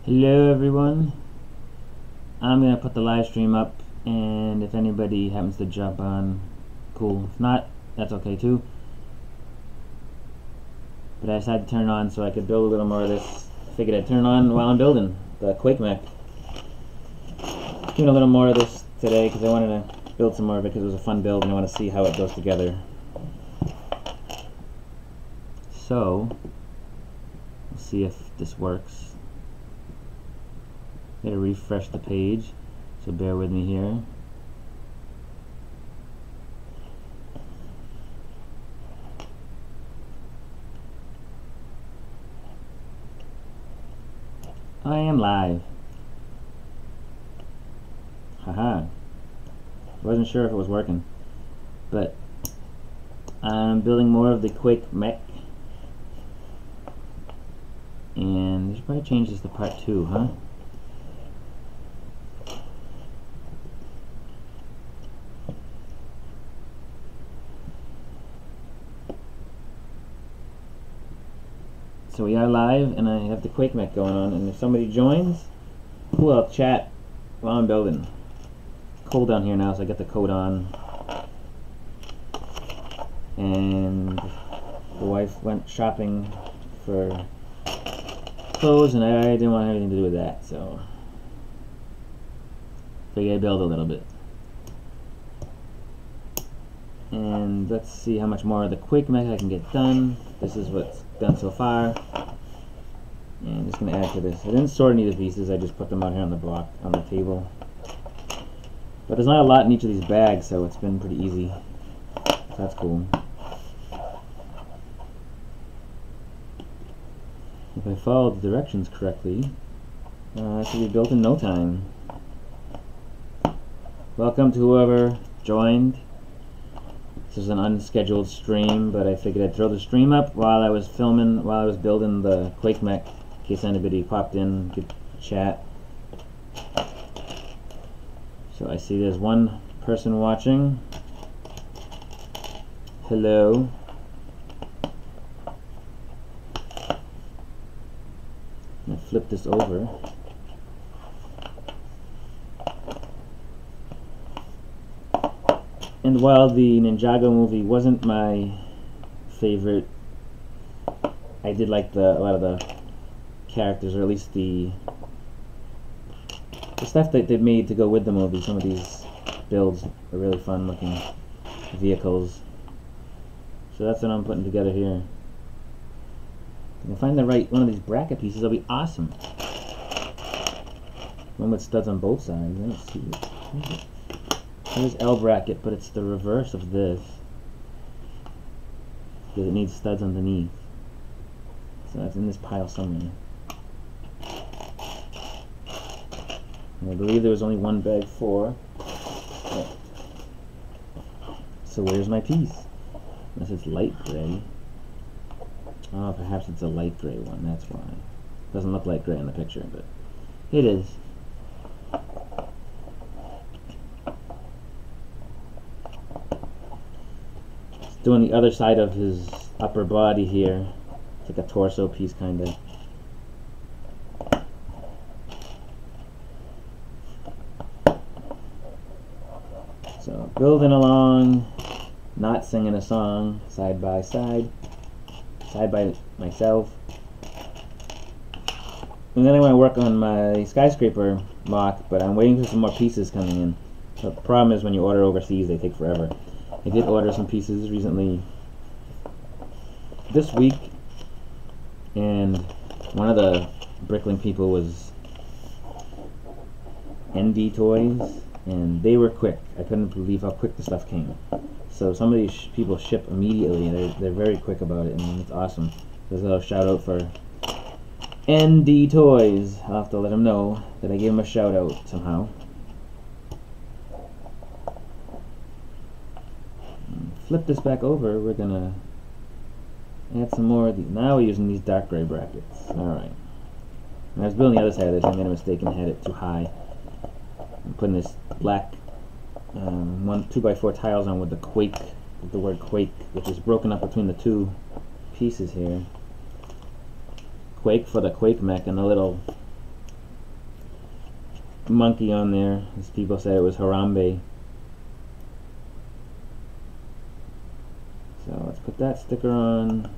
Hello everyone, I'm going to put the live stream up, and if anybody happens to jump on, cool. If not, that's okay too. But I decided to turn it on so I could build a little more of this. Figured I'd turn it on while I'm building the Quake Mech. Doing a little more of this today because I wanted to build some more of it because it was a fun build and I want to see how it goes together. So, let's see if this works. Gotta refresh the page, so bear with me here. I am live. Haha. Wasn't sure if it was working, but I'm building more of the Quake Mech, and I should probably change this to part 2, huh? So we are live, and I have the Quake Mech going on, and if somebody joins, cool, I'll chat while I'm building. It's cold down here now, so I got the coat on. And the wife went shopping for clothes, and I didn't want anything to do with that, so figured I'd build a little bit. And let's see how much more of the Quake Mech I can get done. This is what's done so far. And I'm just going to add to this. I didn't sort any of the pieces, I just put them out here on the block, on the table. But there's not a lot in each of these bags, so it's been pretty easy. So that's cool. If I follow the directions correctly, it should be built in no time. Welcome to whoever joined. This is an unscheduled stream, but I figured I'd throw the stream up while I was filming, while I was building the Quake Mech, in case anybody popped in, could chat. So I see there's one person watching. Hello. I'm going to flip this over. And while the Ninjago movie wasn't my favorite, I did like a lot of the characters, or at least the stuff that they made to go with the movie. Some of these builds are really fun looking vehicles. So that's what I'm putting together here. If I can find the right one of these bracket pieces, that'll be awesome. One with studs on both sides. Let's see it. Here's L bracket, but it's the reverse of this because it needs studs underneath. So that's in this pile somewhere. And I believe there was only one bag for. So where's my piece? Unless it's light gray. Oh, perhaps it's a light gray one. That's why. Doesn't look light gray in the picture, but it is. Doing the other side of his upper body here. It's like a torso piece kind of. So building along, not singing a song, side by myself. And then I want to work on my skyscraper mock, but I'm waiting for some more pieces coming in. The problem is when you order overseas, they take forever. I did order some pieces recently this week, and one of the Brickling people was ND Toys, and they were quick. I couldn't believe how quick the stuff came. So some of these people ship immediately, and they're very quick about it, and it's awesome. There's a little shout out for ND Toys. I'll have to let them know that I gave them a shout out somehow. Flip this back over, we're gonna add some more of these. Now we're using these dark gray brackets. Alright. When I was building the other side of this, I made a mistake and had it too high. I'm putting this black 2x4 tiles on with the Quake, with the word Quake, which is broken up between the two pieces here. Quake for the Quake Mech, and a little monkey on there. As people said, it was Harambe. So let's put that sticker on.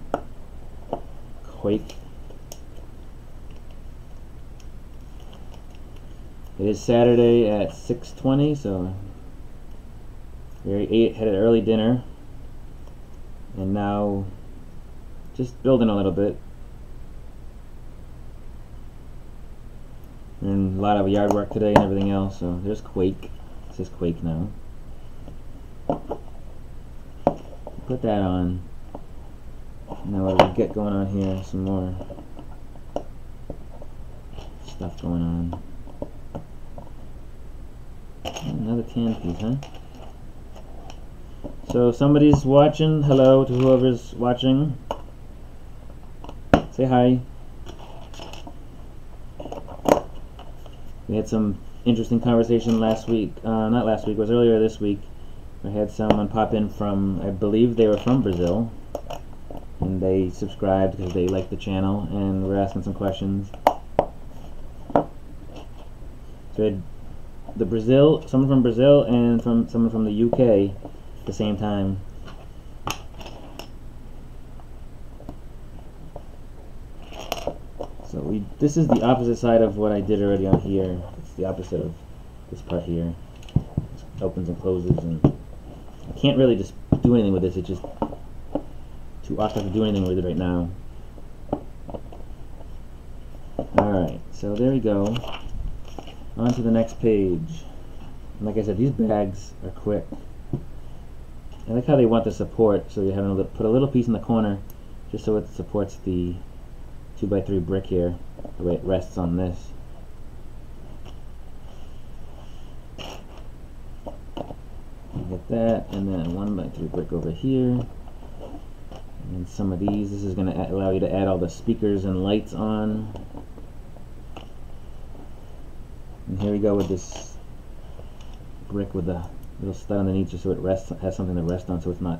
Quake. It is Saturday at 6:20, so we had an early dinner, and now just building a little bit. And a lot of yard work today and everything else, so there's Quake. It says Quake now. Put that on. Now what do we get going on here? Some more stuff going on. Another tan piece, huh? So somebody's watching. Hello to whoever's watching. Say hi. We had some interesting conversation last week. Not last week, it was earlier this week. I had someone pop in from, I believe they were from Brazil. And they subscribed because they liked the channel, and we're asking some questions. So we had someone from Brazil and someone from the UK at the same time. So this is the opposite side of what I did already on here. It's the opposite of this part here. It opens and closes, and I can't really just do anything with this. It's just too awkward to do anything with it right now. Alright, so there we go. On to the next page. And like I said, these bags are quick. I like how they want the support, so you have to put a little piece in the corner just so it supports the 2x3 brick here, the way it rests on this. You get that, and then 1x3 brick over here. And some of these, this is going to allow you to add all the speakers and lights on. And here we go with this brick with the little stud underneath, just so it has something to rest on, so it's not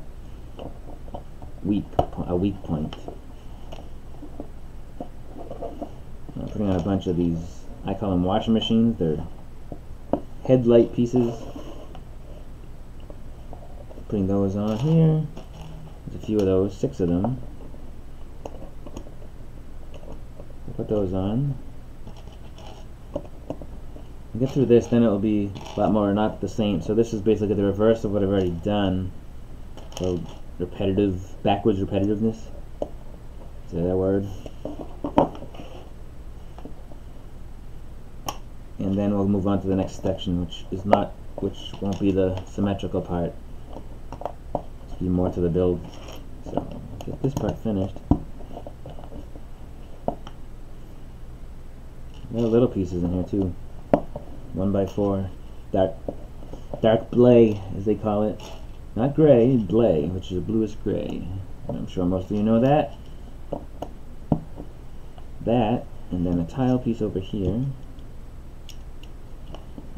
a weak point. I'm putting on a bunch of these, I call them washing machines. They're headlight pieces. Putting those on here. There's a few of those, 6 of them. I'll put those on. Get through this, then it'll be a lot more not the same. So this is basically the reverse of what I've already done. So backwards repetitiveness. Is that word? And then we'll move on to the next section, which won't be the symmetrical part. It'll be more to the build. So get this part finished. There are little pieces in here too. 1x4, dark blay, as they call it. Not gray, blay, which is a bluish gray. And I'm sure most of you know that. That, and then a tile piece over here.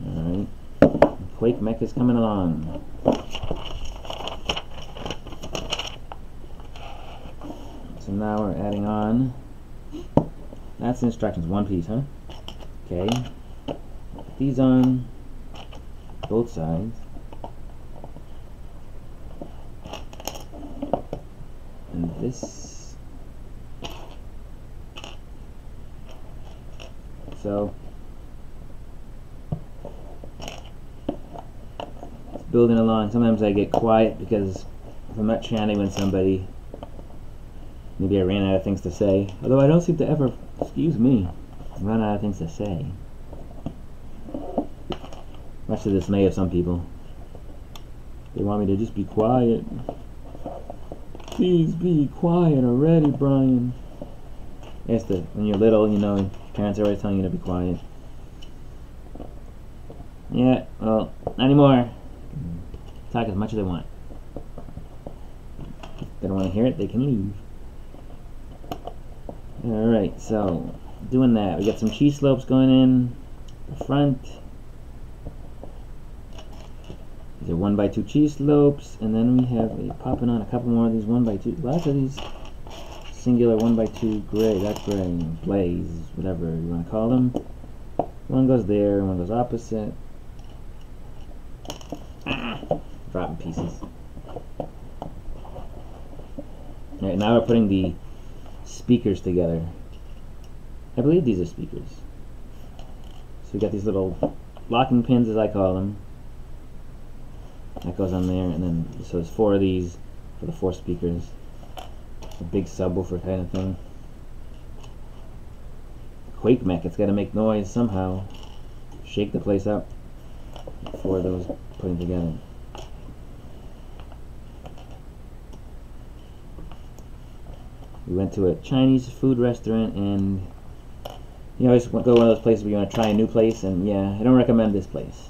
Alright. Quake Mech is coming along. So now we're adding on. That's the instructions, one piece, huh? Okay. Put these on both sides. And this. So it's building along. Sometimes I get quiet because if I'm not chatting with somebody, maybe I ran out of things to say. Although I don't seem to ever, excuse me, run out of things to say. Much to the dismay of some people. They want me to just be quiet. Please be quiet already, Brian. Yes, when you're little, you know, parents are always telling you to be quiet. Yeah, well, not anymore. Talk as much as they want. If they don't want to hear it, they can leave. Alright, so doing that. We got some cheese slopes going in the front. These are 1x2 cheese slopes, and then we have popping on a couple more of these 1x2. Lots of these singular 1x2 gray, that gray, blaze, whatever you want to call them. One goes there, one goes opposite. Dropping pieces. Alright, now we're putting the speakers together. I believe these are speakers. So we got these little locking pins, as I call them. That goes on there, and then so there's 4 of these for the 4 speakers. A big subwoofer kind of thing. Quake Mech, it's got to make noise somehow. Shake the place up. 4 of those putting together. We went to a Chinese food restaurant, and you always go to one of those places where you want to try a new place, and yeah, I don't recommend this place.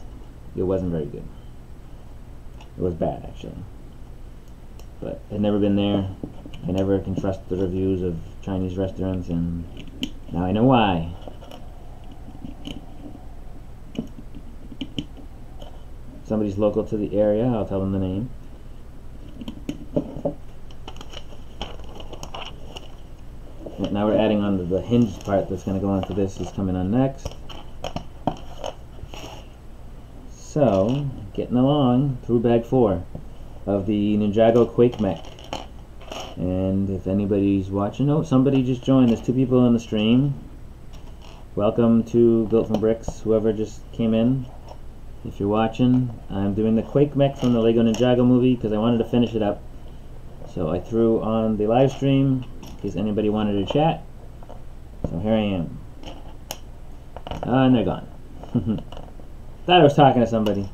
It wasn't very good. It was bad, actually. But I'd never been there. I never can trust the reviews of Chinese restaurants, and now I know why. If somebody's local to the area, I'll tell them the name. Now we're adding on the hinged part that's going to go onto this is coming on next. So, getting along through bag 4 of the Ninjago Quake Mech. And if anybody's watching, oh, somebody just joined. There's 2 people on the stream. Welcome to Built from Bricks, whoever just came in. If you're watching, I'm doing the Quake Mech from the Lego Ninjago movie because I wanted to finish it up. So I threw on the live stream in case anybody wanted to chat. So here I am. And they're gone. Thought I was talking to somebody.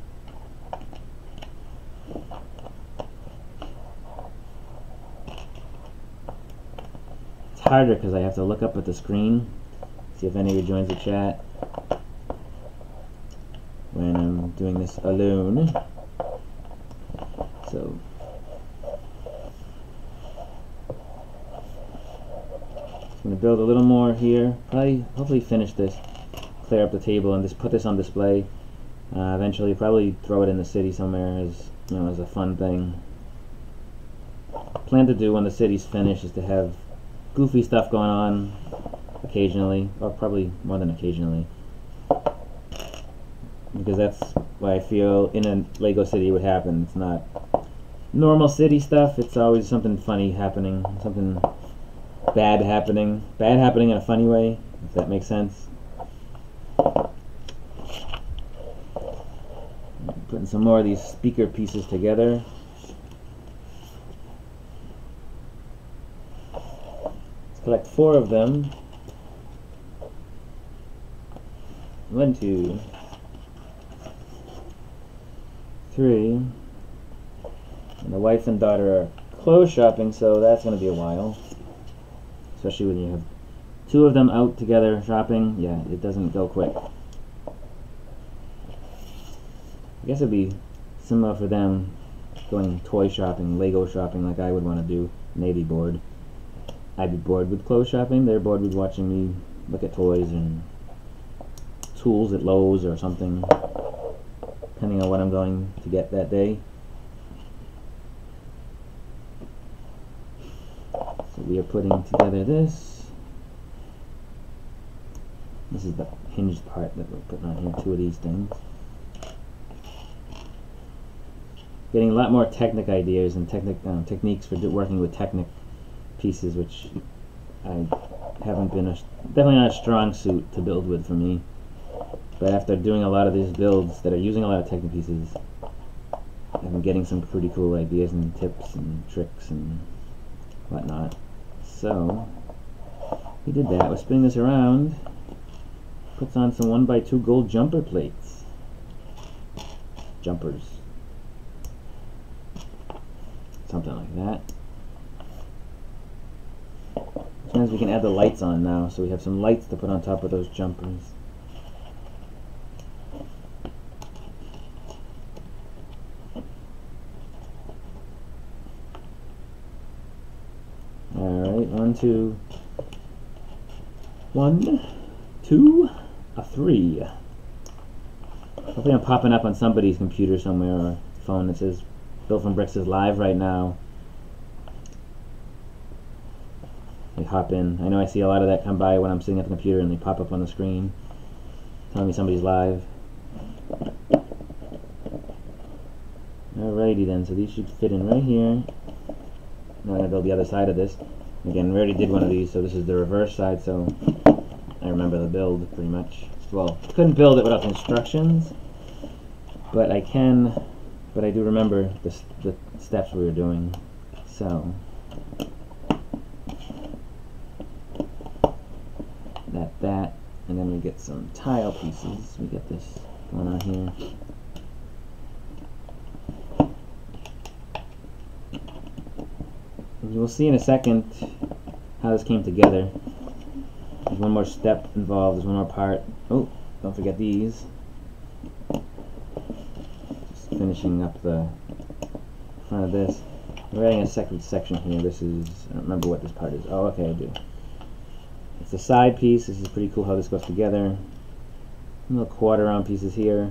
It's harder because I have to look up at the screen, see if anybody joins the chat when I'm doing this alone. So I'm going to build a little more here. Hopefully finish this, clear up the table, and just put this on display. Eventually, probably throw it in the city somewhere as as a fun thing. Plan to do when the city's finished is to have goofy stuff going on occasionally, or probably more than occasionally, because that's what I feel in a Lego city would happen. It's not normal city stuff. It's always something funny happening, something bad happening in a funny way, if that makes sense. Putting some more of these speaker pieces together. Let's collect 4 of them. 1, 2, 3. And the wife and daughter are clothes shopping, so that's going to be a while. Especially when you have 2 of them out together shopping. Yeah, it doesn't go quick. I guess it'd be similar for them going toy shopping, Lego shopping like I would want to do. And they'd be bored. I'd be bored with clothes shopping. They're bored with watching me look at toys and tools at Lowe's or something, depending on what I'm going to get that day. So we are putting together this. This is the hinged part that we're putting on here, 2 of these things. Getting a lot more Technic ideas and techniques for working with Technic pieces, which I haven't been definitely not a strong suit to build with for me. But after doing a lot of these builds that are using a lot of Technic pieces, I've been getting some pretty cool ideas and tips and tricks and whatnot. So we did that. We're spinning this around. Puts on some 1x2 gold jumper plates. Jumpers. Something like that. Which means we can add the lights on now, so we have some lights to put on top of those jumpers. Alright, 1, 2. 1, 2, 3. Hopefully I'm popping up on somebody's computer somewhere or phone that says Built from Bricks is live right now. They hop in. I know I see a lot of that come by when I'm sitting at the computer and they pop up on the screen. telling me somebody's live. Alrighty then, so these should fit in right here. Now I'm going to build the other side of this. Again, we already did one of these, so this is the reverse side, so I remember the build pretty much. Well, couldn't build it without the instructions, but I do remember the steps we were doing. So that, and then we get some tile pieces. We get this going on here. And you will see in a second how this came together. There's one more step involved, there's one more part. Oh, don't forget these. Just finishing up the front of this. We're adding a second section here. This is, I don't remember what this part is. Oh, okay, I do. It's the side piece. This is pretty cool how this goes together. Little quarter round pieces here.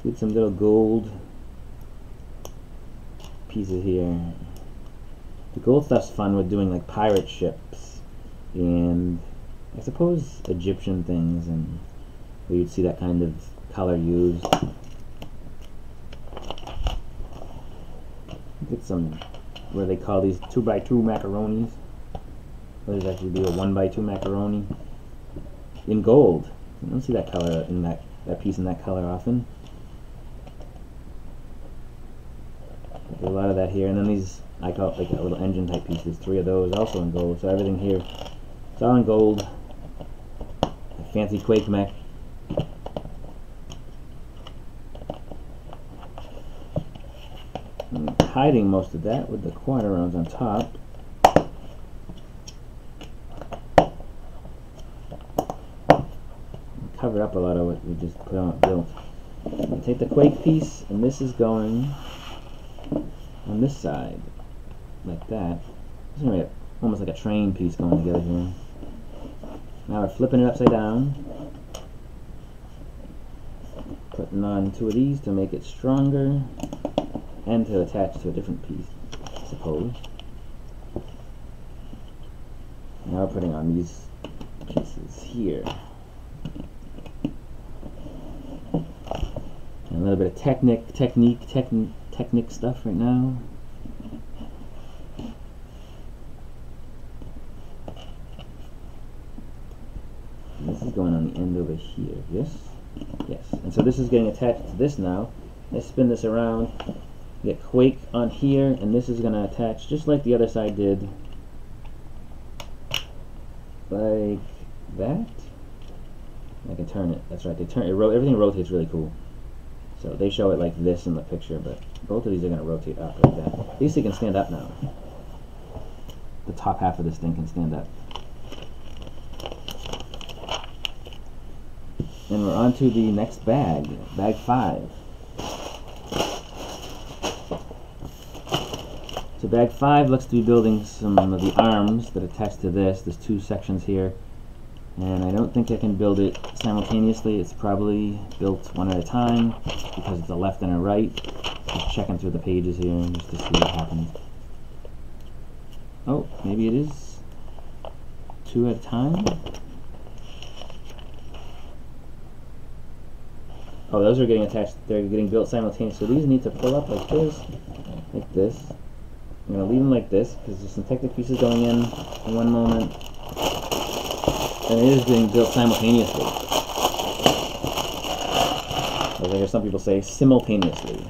With some little gold pieces here. The gold stuff's fun with doing like pirate ships and I suppose Egyptian things, and where you'd see that kind of color used. Get some, what do they call these, 2x2 macaronis. Or there's actually be a 1x2 macaroni in gold. You don't see that color in that piece in that color often. There's a lot of that here, and then these, I call it like a little engine type pieces. 3 of those also in gold. So everything here, it's all in gold. A fancy Quake Mech. I'm hiding most of that with the quarter rounds on top. Cover up a lot of what we just put on built. I take the Quake piece, and this is going on this side, like that. It's gonna be almost like a train piece going together here. Now we're flipping it upside down, putting on 2 of these to make it stronger, and to attach to a different piece, I suppose. Now we're putting on these pieces here. And a little bit of technique stuff right now. And this is going on the end over here. Yes? Yes. And so this is getting attached to this now. Let's spin this around. Get Quake on here, and this is going to attach just like the other side did. Like that. I can turn it. That's right. They turn it. Everything rotates really cool. So they show it like this in the picture, but both of these are going to rotate up like that. At least they can stand up now. The top half of this thing can stand up. And we're on to the next bag, bag 5. So bag 5 looks to be building some of the arms that attach to this. There's 2 sections here. And I don't think I can build it simultaneously. It's probably built one at a time because it's a left and a right. Just checking through the pages here just to see what happens. Oh, maybe it is 2 at a time. Oh, those are getting attached. They're getting built simultaneously. So these need to pull up like this, like this. I'm going to leave them like this because there's some technic pieces going in one moment. And it is being built simultaneously. As I hear some people say, simultaneously.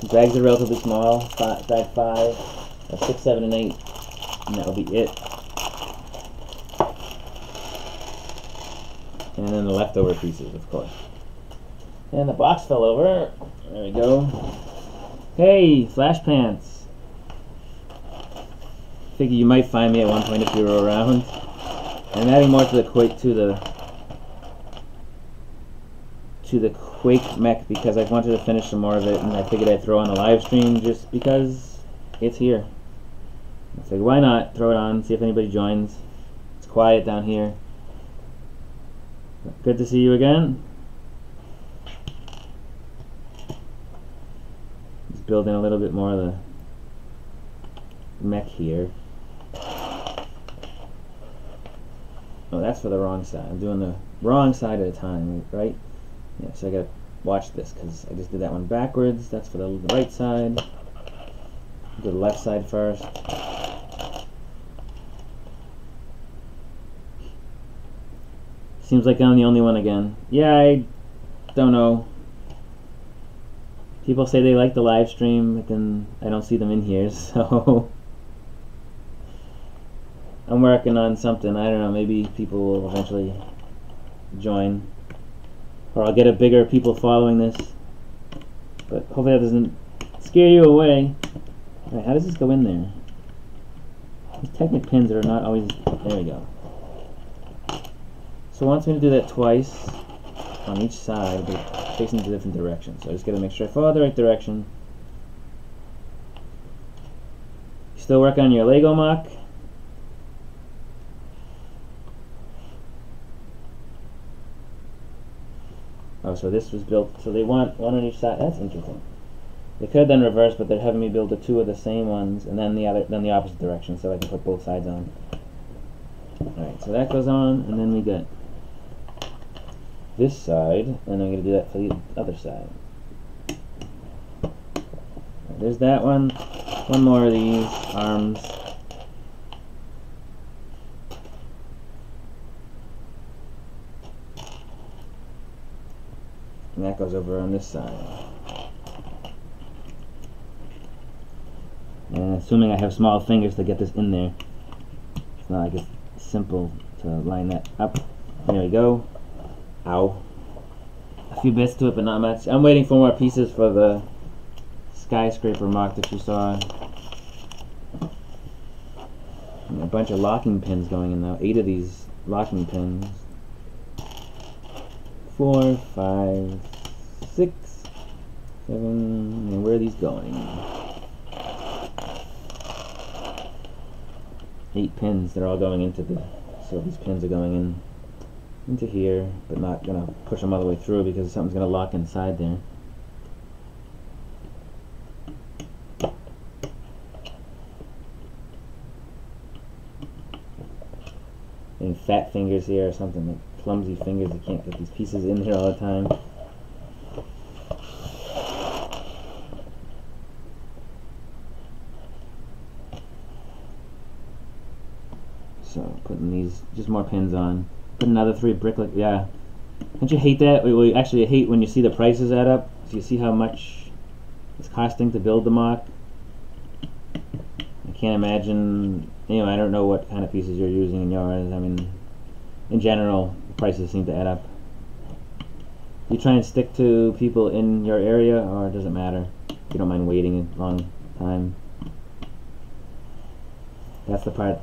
These bags are relatively small. Bag 5, 6, 7, and 8, and that will be it. And then the leftover pieces, of course. And the box fell over. There we go. Hey, Flash Pants. Figure you might find me at one point if you were around. I'm adding more to the Quake Quake Mech because I wanted to finish some more of it, and I figured I'd throw on a live stream just because it's here. I figured why not throw it on, see if anybody joins. It's quiet down here. Good to see you again. Just building a little bit more of the mech here. Oh, that's for the wrong side. I'm doing the wrong side at a time, right? Yeah, so I gotta watch this because I just did that one backwards. That's for the right side. Do the left side first. Seems like I'm the only one again. Yeah, I don't know. People say they like the live stream, but then I don't see them in here, so I'm working on something. I don't know, maybe people will eventually join. Or I'll get a bigger people following this. But hopefully that doesn't scare you away. Alright, how does this go in there? These Technic pins are not always... There we go. So it wants me to do that twice on each side, but facing the different directions. So I just gotta make sure I follow the right direction. You still work on your Lego mock? Oh, so this was built, so they want one on each side. That's interesting. They could have done reverse, but they're having me build the two of the same ones, and then the opposite direction, so I can put both sides on. Alright, so that goes on, and then we get this side, and I'm going to do that for the other side. There's that one. One more of these arms. And that goes over on this side. And assuming I have small fingers to get this in there, it's not like it's simple to line that up. There we go. Ow. A few bits to it, but not much. I'm waiting for more pieces for the skyscraper mock that you saw. And a bunch of locking pins going in now. 8 of these locking pins. 4, 5, 6, 7. And where are these going? 8 pins. They're all going into the... So these pins are going in into here, but not gonna push them all the way through because something's gonna lock inside there. Any fat fingers here or something, like clumsy fingers that can't get these pieces in here all the time. So putting these, just more pins on. Put another 3 bricklet, yeah. Don't you hate that? Well, actually, I hate when you see the prices add up. So you see how much it's costing to build the mock. I can't imagine, you know, I don't know what kind of pieces you're using in yours. I mean, in general, the prices seem to add up. Do you try and stick to people in your area, or does it matter? If you don't mind waiting a long time. That's the part.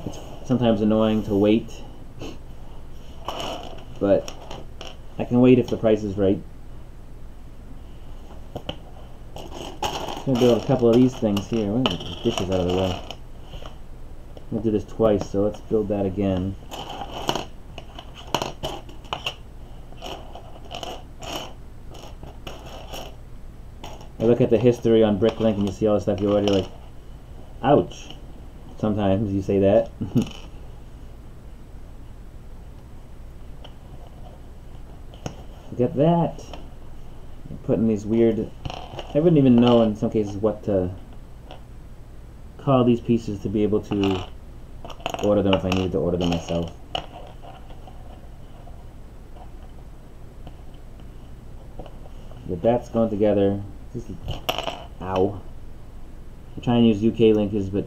It's sometimes annoying to wait. But I can wait if the price is right. I'm going to build a couple of these things here. I'm going to get these dishes out of the way. I'm going to do this twice, so let's build that again. I look at the history on Bricklink and you see all the stuff you order, like, ouch. Sometimes you say that. Get that. I'm putting these weird... I wouldn't even know in some cases what to call these pieces to be able to order them if I needed to order them myself. But that's going together. Ow. I'm trying to use UK linkers, but...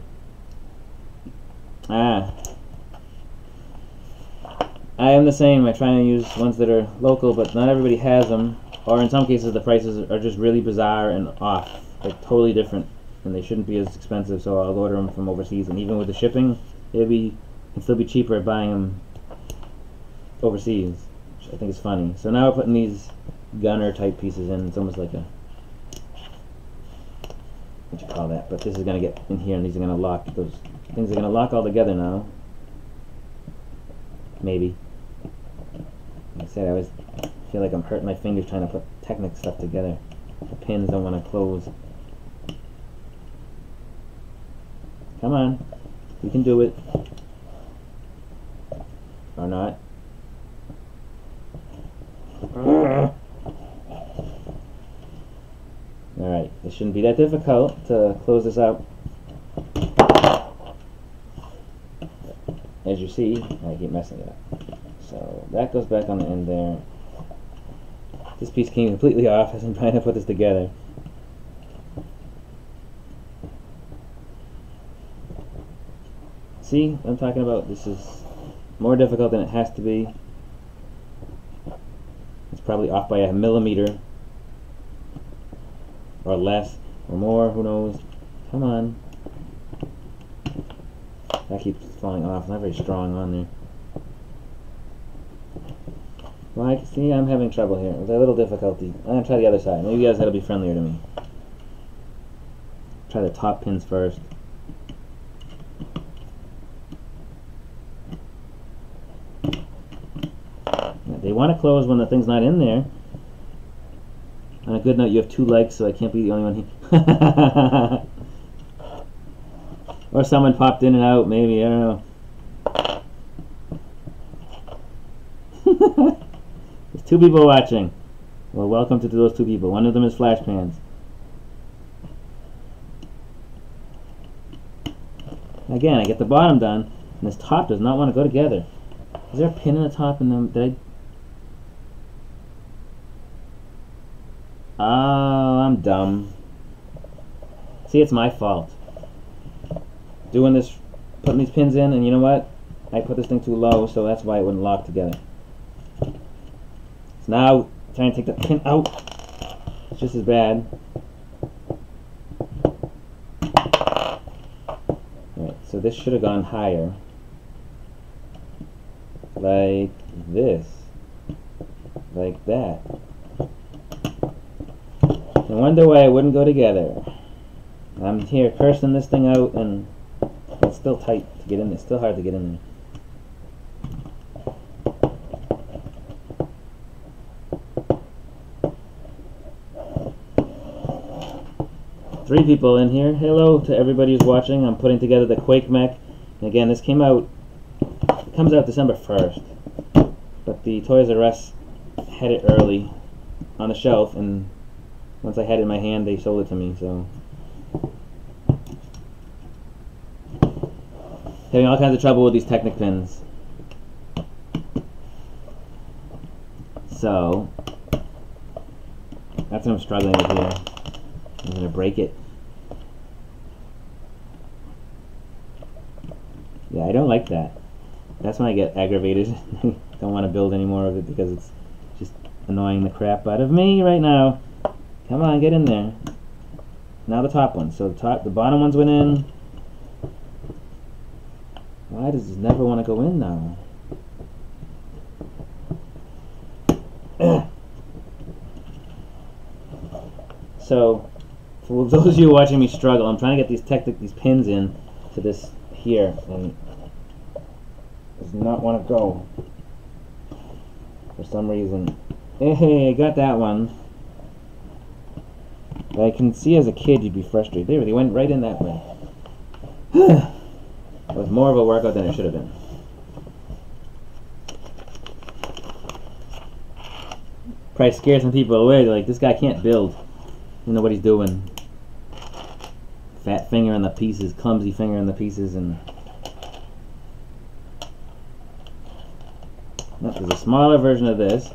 I am the same. I try and use ones that are local, but not everybody has them. Or in some cases the prices are just really bizarre and off. Like totally different. And they shouldn't be as expensive, so I'll order them from overseas. And even with the shipping, it'll still be cheaper buying them overseas. Which I think is funny. So now we're putting these gunner type pieces in. It's almost like a... what you call that? But this is going to get in here and these are going to lock. Those things are going to lock all together now. Maybe. Like I said, I always feel like I'm hurting my fingers trying to put Technic stuff together. The pins don't want to close. Come on. We can do it. Or not. Alright, it shouldn't be that difficult to close this out. As you see, I keep messing it up. So that goes back on the end there. This piece came completely off as I'm trying to put this together. See what I'm talking about? This is more difficult than it has to be. It's probably off by a millimeter. Or less. Or more, who knows. Come on. That keeps falling off. It's not very strong on there. Well, I can see I'm having trouble here. There's a little difficulty. I'm going to try the other side. Maybe the other side will be friendlier to me. Try the top pins first. They want to close when the thing's not in there. On a good note, you have 2 likes, so I can't be the only one here. Or someone popped in and out, maybe, I don't know. There's 2 people watching. Well, welcome to those 2 people. One of them is Flash Pans. Again, I get the bottom done, and this top does not want to go together. Is there a pin in the top? Did I? Oh, I'm dumb. See, it's my fault. Doing this, putting these pins in, and you know what? I put this thing too low, so that's why it wouldn't lock together. So now, trying to take the pin out. It's just as bad. Alright, so this should have gone higher. Like this. Like that. No wonder why it wouldn't go together. I'm here cursing this thing out, and it's still tight to get in there. It's still hard to get in there. Three people in here. Hello to everybody who's watching. I'm putting together the Quake Mech. And again, this comes out December 1st. But the Toys R Us had it early on the shelf, and once I had it in my hand, they sold it to me, so. Having all kinds of trouble with these Technic pins. So, that's what I'm struggling with here. I'm going to break it. Yeah, I don't like that. That's when I get aggravated. Don't want to build any more of it because it's just annoying the crap out of me right now. Come on, get in there. Now the top one. So the bottom ones went in. Why does this never want to go in now? So, for those of you watching me struggle, I'm trying to get these pins in to this here, and it does not want to go for some reason. Hey, I got that one. But I can see as a kid you'd be frustrated. They went right in that way. It was more of a workout than it should have been. Probably scared some people away. They're like, this guy can't build. You know what he's doing. Fat finger in the pieces, clumsy finger in the pieces, and there's a smaller version of this.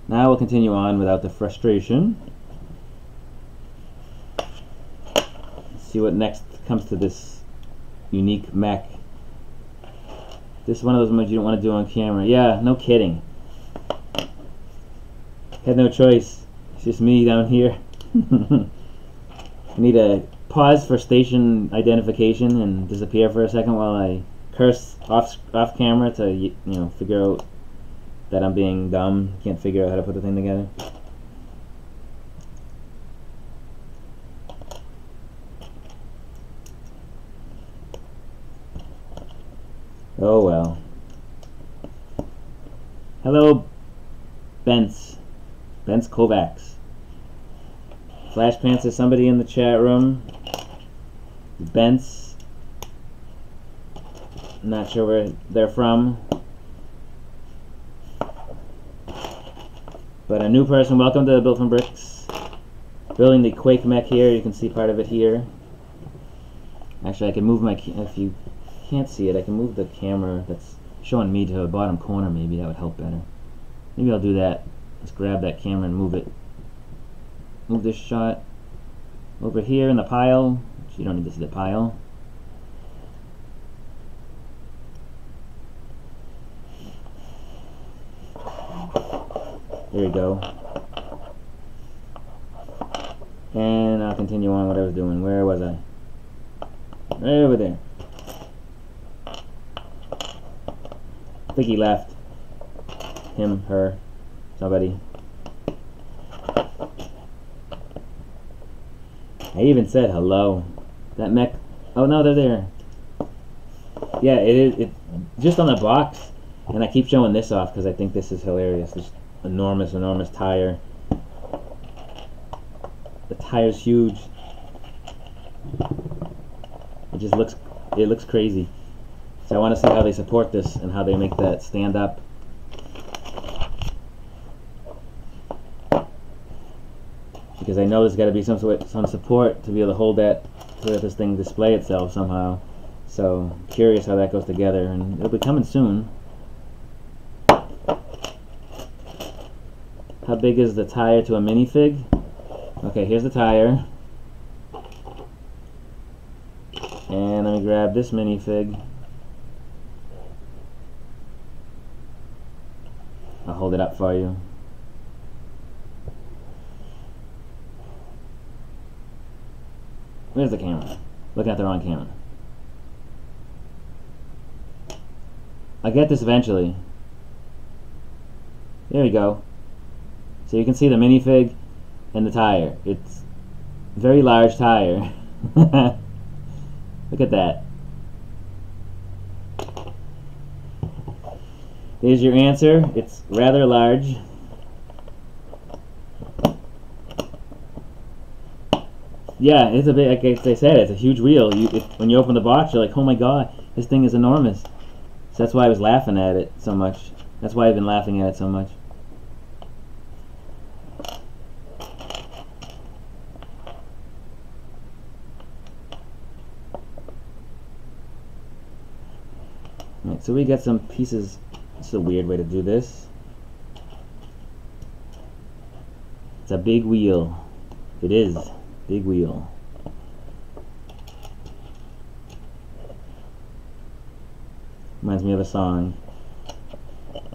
Now we'll continue on without the frustration. See what next comes to this unique mech. This is one of those ones you don't want to do on camera. Yeah, no kidding. Had no choice. It's just me down here. I need to pause for station identification and disappear for a second while I curse off camera to figure out that I'm being dumb. Can't figure out how to put the thing together. Oh well. Hello, Bence Kovacs. Flash Pants is somebody in the chat room. Bents. Not sure where they're from. But a new person, welcome to Built from Bricks. Building the Quake Mech here, you can see part of it here. Actually, I can move my, if you can't see it, I can move the camera that's showing me to the bottom corner, maybe that would help better. Maybe I'll do that. Let's grab that camera and move it. Move this shot over here in the pile. You don't need to see the pile. There you go. And I'll continue on what I was doing. Where was I? Right over there. I think he left. Him, her, somebody. I even said hello. That mech. Oh no, they're there. Yeah, it is. It just on the box, and I keep showing this off because I think this is hilarious. This enormous, enormous tire. The tire's huge. It just looks. It looks crazy. So I want to see how they support this and how they make that stand up. Because I know there's got to be some support to be able to hold that, to let this thing display itself somehow. So curious how that goes together, and it'll be coming soon. How big is the tire to a minifig? Okay, here's the tire, and let me grab this minifig. I'll hold it up for you. Where's the camera? Looking at the wrong camera. I'll get this eventually. There we go. So you can see the minifig and the tire. It's a very large tire. Look at that. There's your answer. It's rather large. Yeah, it's a bit, like I said, it's a huge wheel. When you open the box, you're like, oh my god, this thing is enormous. So that's why I was laughing at it so much. That's why I've been laughing at it so much. Alright, so we got some pieces. This is a weird way to do this. It's a big wheel. It is. Big wheel. Reminds me of a song,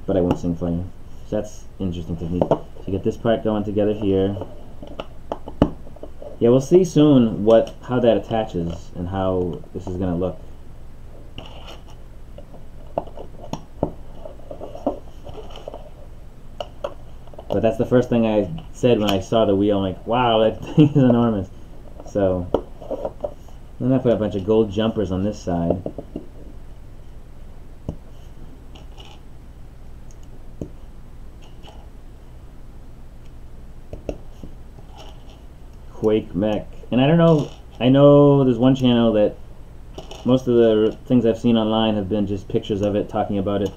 but I won't sing for you. So that's interesting to me. So you get this part going together here. Yeah, we'll see soon how that attaches and how this is gonna look. But that's the first thing I said when I saw the wheel. I'm like, wow, that thing is enormous. So, then I put a bunch of gold jumpers on this side. Quake Mech. And I don't know, I know there's one channel that most of the things I've seen online have been just pictures of it, talking about it.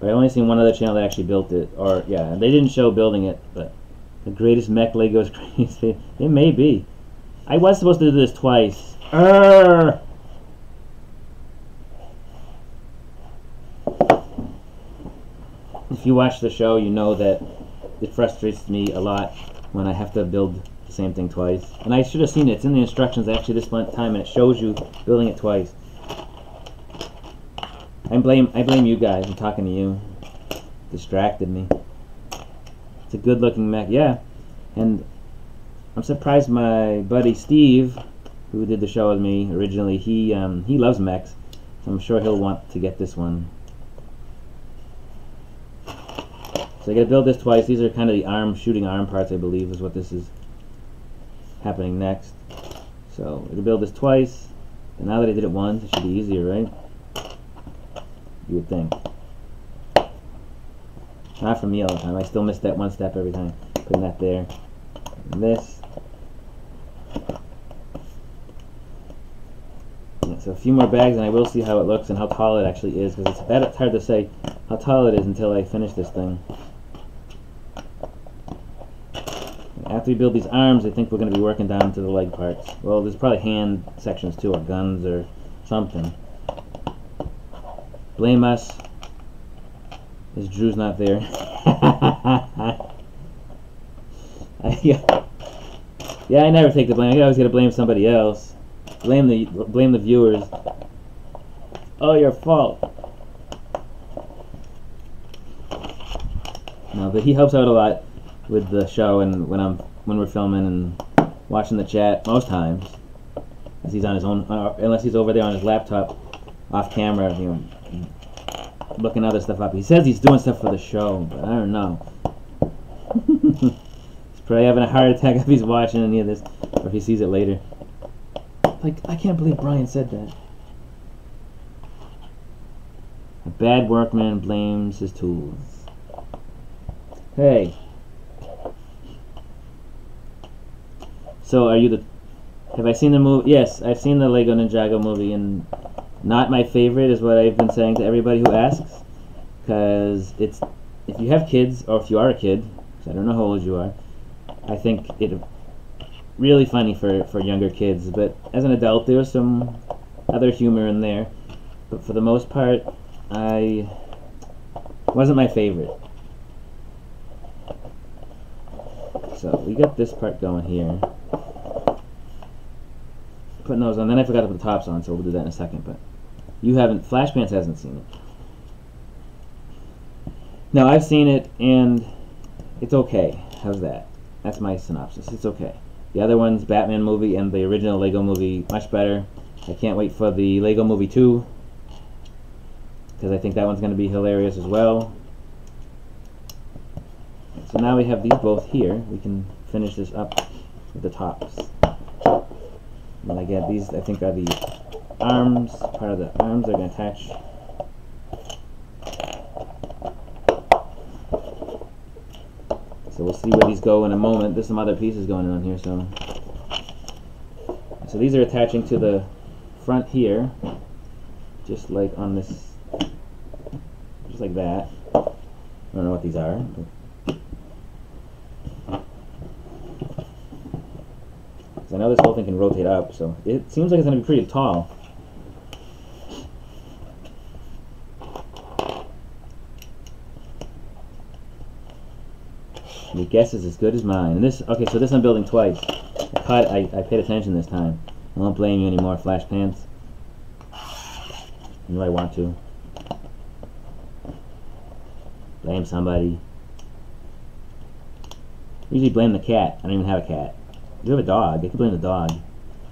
But I've only seen one other channel that actually built it, or yeah, they didn't show building it, but the greatest mech Legos crazy. It may be. I was supposed to do this twice. Arrgh! If you watch the show, you know that it frustrates me a lot when I have to build the same thing twice. And I should have seen it. It's in the instructions actually this time, and it shows you building it twice. I blame you guys. I'm talking to you. Distracted me. It's a good looking mech, yeah. And I'm surprised my buddy Steve, who did the show with me originally, he loves mechs, so I'm sure he'll want to get this one. So I gotta build this twice. These are kind of the shooting arm parts, I believe, is what this is happening next. So I gotta build this twice, and now that I did it once, it should be easier, right? You would think. Not for me all the time. I still miss that one step every time. Putting that there. And this. So a few more bags and I will see how it looks and how tall it actually is, because it's hard to say how tall it is until I finish this thing. After we build these arms, I think we're going to be working down to the leg parts. Well, there's probably hand sections too, or guns or something. Blame us, as Drew's not there. Yeah, I never take the blame. I always gotta blame somebody else. Blame the viewers. Oh, your fault. No, but he helps out a lot with the show and when we're filming and watching the chat most times. As he's on his own, unless he's over there on his laptop, off camera, you know, looking other stuff up. He says he's doing stuff for the show, but I don't know. Probably having a heart attack if he's watching any of this, or if he sees it later. Like, I can't believe Brian said that. A bad workman blames his tools. Hey. So, have I seen the movie? Yes, I've seen the Lego Ninjago movie, and not my favorite is what I've been saying to everybody who asks. Because if you have kids, or if you are a kid, because I don't know how old you are, I think it's really funny for younger kids, but as an adult there was some other humor in there, but for the most part wasn't my favorite. So we got this part going here, putting those on, then I forgot to put the tops on, so we'll do that in a second. But Flash Pants hasn't seen it. No, I've seen it and it's okay. How's that? That's my synopsis. It's okay. The other one's Batman movie and the original Lego movie, much better. I can't wait for the Lego movie 2, because I think that one's going to be hilarious as well. So now we have these both here. We can finish this up with the tops. And again, these I think are the arms, part of the arms they're going to attach. So we'll see where these go in a moment. There's some other pieces going on here, so these are attaching to the front here, just like on this, just like that. I don't know what these are. I know this whole thing can rotate up, so it seems like it's going to be pretty tall. Your guess is as good as mine. And this, okay, so this I'm building twice. I paid attention this time. I won't blame you anymore, Flash Pants. You know I want to. Blame somebody. Usually blame the cat. I don't even have a cat. I do have a dog. I can blame the dog.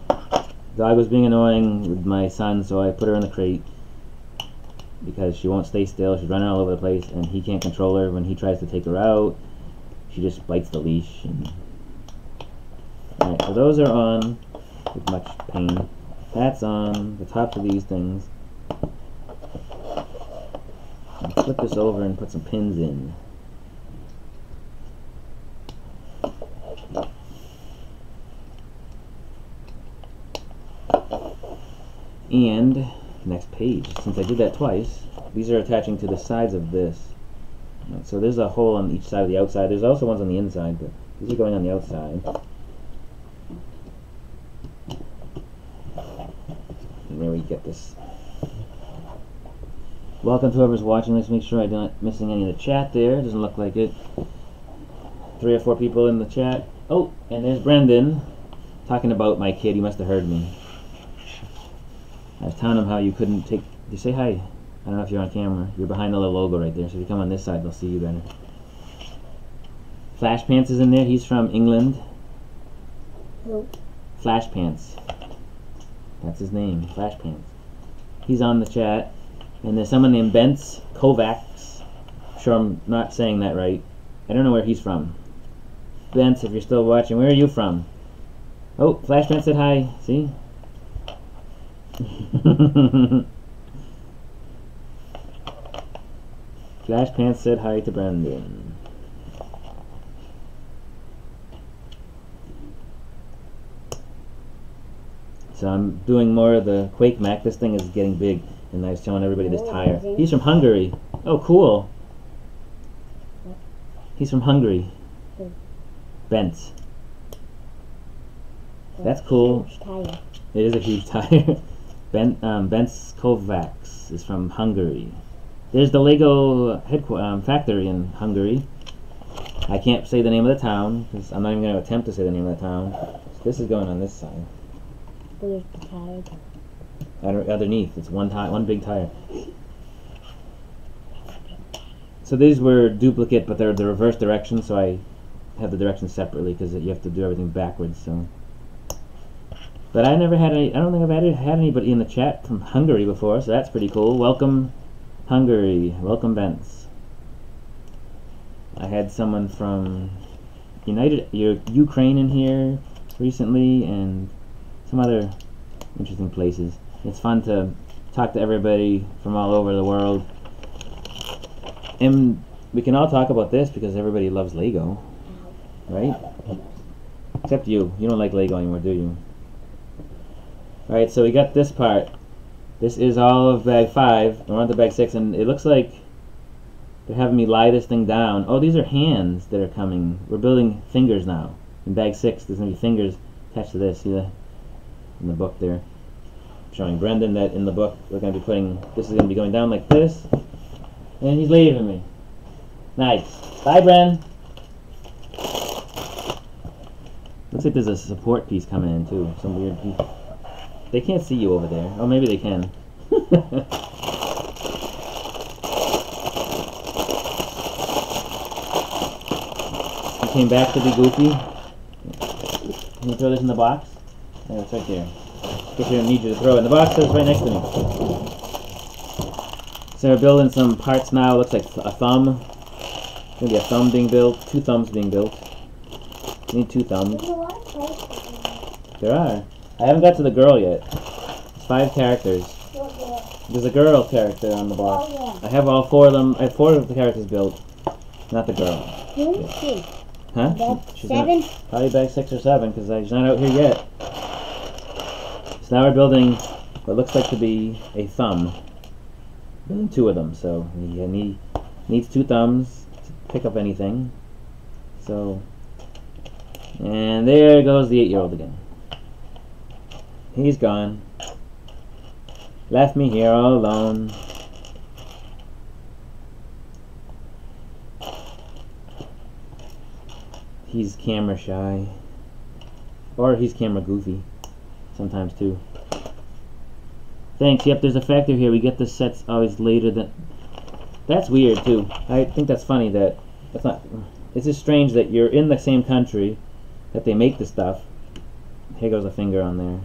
The dog was being annoying with my son, so I put her in the crate. Because she won't stay still. She's running all over the place, and he can't control her when he tries to take her out. She just bites the leash. Alright, so those are on with much pain. That's on the tops of these things. I'll flip this over and put some pins in. And next page, since I did that twice, these are attaching to the sides of this. Right, so there's a hole on each side of the outside. There's also ones on the inside, but these are going on the outside. And there we get this. Welcome to whoever's watching. Let's make sure I'm not missing any of the chat there. Doesn't look like it. 3 or 4 people in the chat. Oh, and there's Brendan talking about my kid. He must have heard me. I was telling him how you couldn't take... You say hi. I don't know if you're on camera. You're behind the little logo right there, so if you come on this side, they'll see you better. Flash Pants is in there. He's from England. Hello. Flash Pants. That's his name, Flash Pants. He's on the chat. And there's someone named Bence Kovacs. I'm sure I'm not saying that right. I don't know where he's from. Bence, if you're still watching, where are you from? Oh, Flash Pants said hi. See? Flash Pants said hi to Brandon. So So I'm doing more of the Quake Mech. This thing is getting big, and I was showing everybody this tire. He's from Hungary. Oh, cool. He's from Hungary. Bent. That's cool. It is a huge tire. Bent's Kovacs is from Hungary. There's the Lego factory in Hungary. I can't say the name of the town because I'm not even going to attempt to say the name of the town. So this is going on this side. Where's the tire? Underneath, it's one big tire. So these were duplicate, but they're the reverse direction. So I have the directions separately because you have to do everything backwards. So. But I never had any. I don't think I've had anybody in the chat from Hungary before, so that's pretty cool. Welcome, Hungary. Welcome, Bents. I had someone from Ukraine in here recently, and some other interesting places. It's fun to talk to everybody from all over the world, and we can all talk about this because everybody loves Lego, right? Except you. You don't like Lego anymore, do you? Alright, so we got this part. This is all of bag 5. We're on to bag 6, and it looks like they're having me lie this thing down. Oh, these are hands that are coming. We're building fingers now. In bag 6, there's going to be fingers attached to this. See that? In the book there. I'm showing Brendan that in the book we're going to be putting, this is going to be going down like this. And he's leaving me. Nice. Bye, Bren. Looks like there's a support piece coming in, too. Some weird piece. They can't see you over there. Oh, maybe they can. You came back to be goofy. Can you throw this in the box? Yeah, it's right there. Guess we don't need you to throw it in the box. It's right next to me. So we're building some parts now. Looks like a thumb. Maybe a thumb being built. 2 thumbs being built. We need 2 thumbs. There are. I haven't got to the girl yet. It's 5 characters. There's a girl character on the box. I have all 4 of them. I have 4 of the characters built. Not the girl. Huh? She's 7? Not, probably bag 6 or 7 because she's not out here yet. So now we're building what looks like to be a thumb. Building 2 of them. So he needs 2 thumbs to pick up anything. So, and there goes the 8-year-old again. He's gone. Left me here all alone. He's camera shy. Or he's camera goofy. Sometimes too. Thanks. Yep, there's a factor here. We get the sets always later than... That's weird too. I think that's funny that... That's not... It's just strange that you're in the same country that they make the stuff. Here goes a finger on there.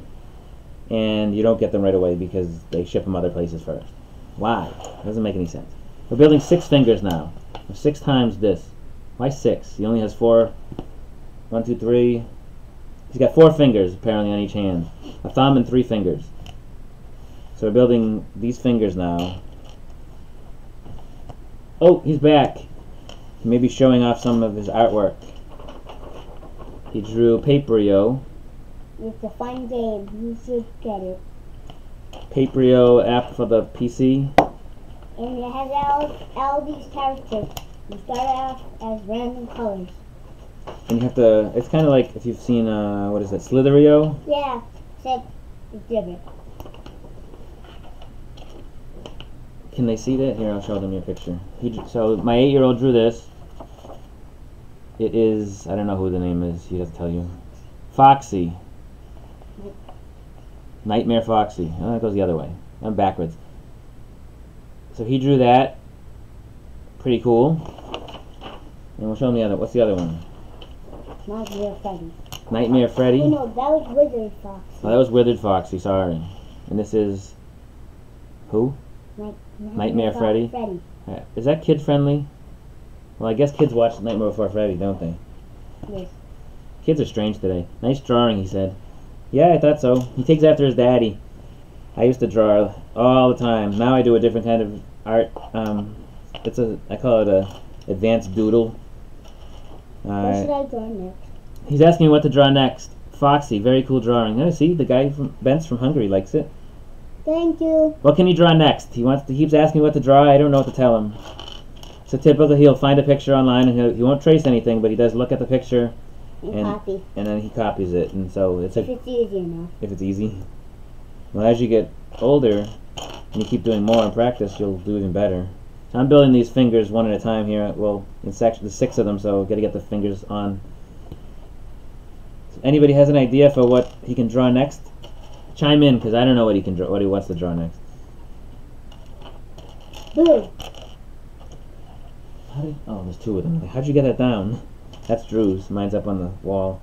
And you don't get them right away because they ship them other places first. Why? Doesn't make any sense. We're building 6 fingers now. 6 times this. Why 6? He only has 4. 1, 2, 3. He's got 4 fingers apparently on each hand. A thumb and 3 fingers. So we're building these fingers now. Oh, he's back. He may be showing off some of his artwork. He drew Paperio. It's a fun game. You should get it. Paperio app for the PC. And it has all these characters. You start off as random colors. And you have to, it's kind of like if you've seen, what is it, Slitherio? Yeah, except it's different. Can they see that? Here, I'll show them your picture. So my 8-year-old drew this. It is, I don't know who the name is, he doesn't tell you. Foxy. Nightmare Foxy. Oh, that goes the other way. I'm backwards. So he drew that. Pretty cool. And we'll show him the other. What's the other one? Nightmare Freddy. Nightmare Freddy? Oh, no, that was Wizard Foxy. Oh, that was Withered Foxy, sorry. And this is... Who? Nightmare Freddy. Is that kid friendly? Well, I guess kids watch Nightmare Before Freddy, don't they? Yes. Kids are strange today. Nice drawing, he said. Yeah, I thought so. He takes after his daddy. I used to draw all the time. Now I do a different kind of art. I call it a advanced doodle. What should I draw next? He's asking me what to draw next. Foxy, very cool drawing. Yeah, see, the guy from Ben's from Hungary likes it. Thank you. What can you draw next? He keeps asking me what to draw. I don't know what to tell him. So typically he'll find a picture online and he won't trace anything, but he does look at the picture And copy. and then he copies it. And so it's If it's easy enough. if it's easy. Well, as you get older and you keep doing more in practice, you'll do even better. So I'm building these fingers one at a time here. Well, in section, there's 6 of them, so got to get the fingers on. So anybody has an idea for what he can draw next? Chime in, because I don't know what he can draw, what he wants to draw next. Blue. Oh, there's 2 of them. How'd you get that down? That's Drew's. Mine's up on the wall.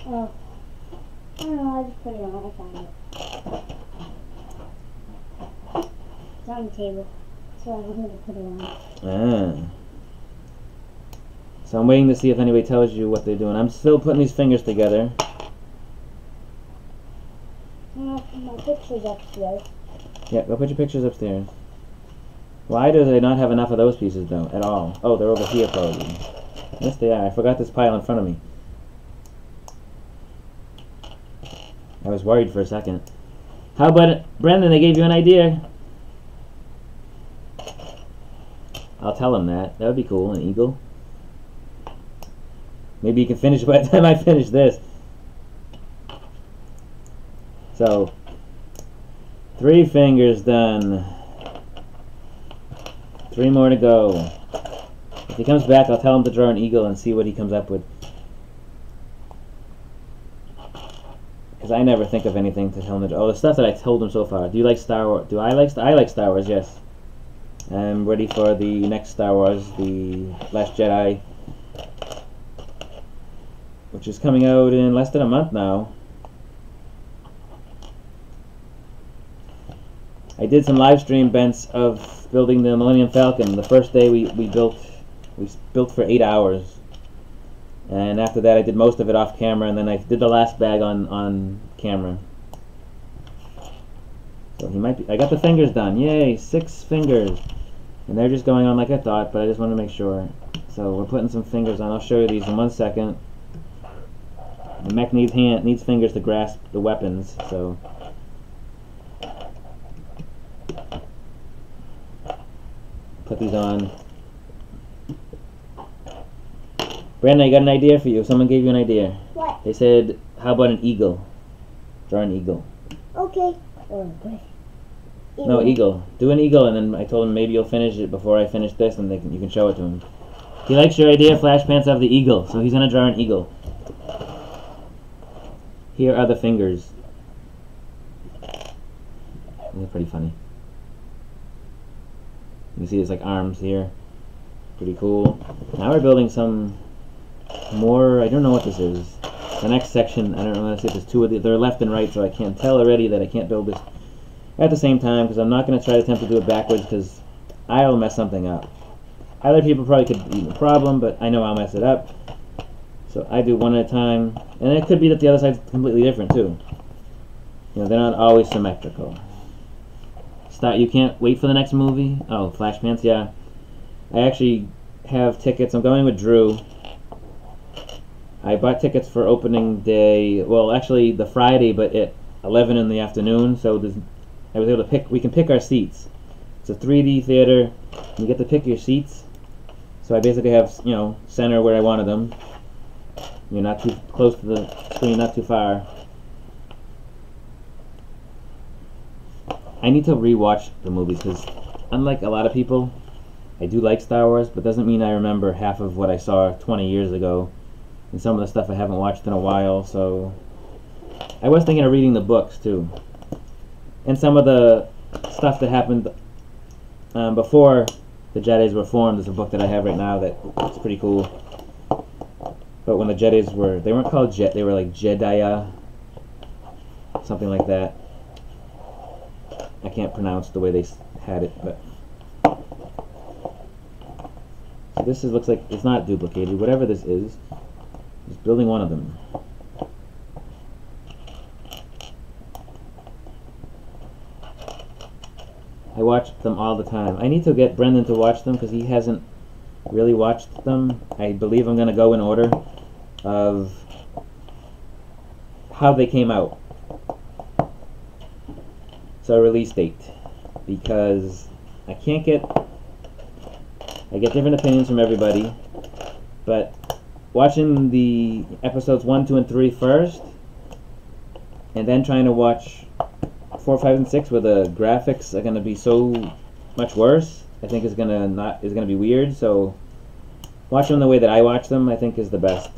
Oh. I don't know, I just put it on. I found it. It's on the table. So I'm going to put it on. Ah. So I'm waiting to see if anybody tells you what they're doing. I'm still putting these fingers together. My picture's upstairs. Yeah, go put your pictures upstairs. Why do they not have enough of those pieces, though, at all? Oh, they're over here, probably. Yes, they are. I forgot this pile in front of me. I was worried for a second. How about it? Brendan, they gave you an idea. I'll tell him that. That would be cool, an eagle. Maybe you can finish by the time I finish this. So, 3 fingers done. 3 more to go. If he comes back, I'll tell him to draw an eagle and see what he comes up with. Because I never think of anything to tell him to draw. Oh, the stuff that I told him so far. Do you like Star Wars? I like Star Wars, yes. I'm ready for the next Star Wars, the Last Jedi, which is coming out in less than a month now. I did some live stream bents of building the Millennium Falcon. The first day we built for 8 hours, and after that I did most of it off camera, and then I did the last bag on camera. So he might be. I got the fingers done. Yay, 6 fingers. And they're just going on like I thought, but I just want to make sure. So we're putting some fingers on. I'll show you these in 1 second. The mech needs fingers to grasp the weapons, so put these on. Brandon, I got an idea for you. Someone gave you an idea. What? They said, how about an eagle? Draw an eagle. Okay. Oh, good. No, eagle. Do an eagle, and then I told him maybe you'll finish it before I finish this, and you can show it to him. He likes your idea, Flash Pants, of the eagle, so he's going to draw an eagle. Here are the fingers. They're pretty funny. You can see there's like arms here. Pretty cool. Now we're building some more. I don't know what this is. The next section, I don't know. Let's see if there's 2 of these. They're left and right, so I can't tell already that I can't build this at the same time, because I'm not going to try to attempt to do it backwards, because I'll mess something up. Other people probably could be the problem, but I know I'll mess it up. So I do one at a time, and it could be that the other side's completely different too. You know, they're not always symmetrical. You can't wait for the next movie? Oh, Flash Pants, yeah. I actually have tickets. I'm going with Drew. I bought tickets for opening day, well, actually the Friday, but at 11 in the afternoon, so I was able to pick. We can pick our seats. It's a 3D theater. You get to pick your seats. So I basically have, you know, center where I wanted them. You're not too close to the screen, not too far. I need to rewatch the movies, because unlike a lot of people, I do like Star Wars, but doesn't mean I remember half of what I saw 20 years ago, and some of the stuff I haven't watched in a while. So I was thinking of reading the books too, and some of the stuff that happened before the Jedis were formed. There's a book that I have right now that's pretty cool. But when the Jedis were, they weren't called they were like Jediah, something like that. I can't pronounce the way they had it, but so this looks like it's not duplicated. Whatever this is, just building one of them. I watch them all the time. I need to get Brendan to watch them, because he hasn't really watched them. I believe I'm going to go in order of how they came out. So release date, because I get different opinions from everybody, but watching the episodes 1, 2, and 3 first, and then trying to watch 4, 5, and 6 where the graphics are gonna be so much worse, I think is gonna be weird. So watching them the way that I watch them, I think is the best.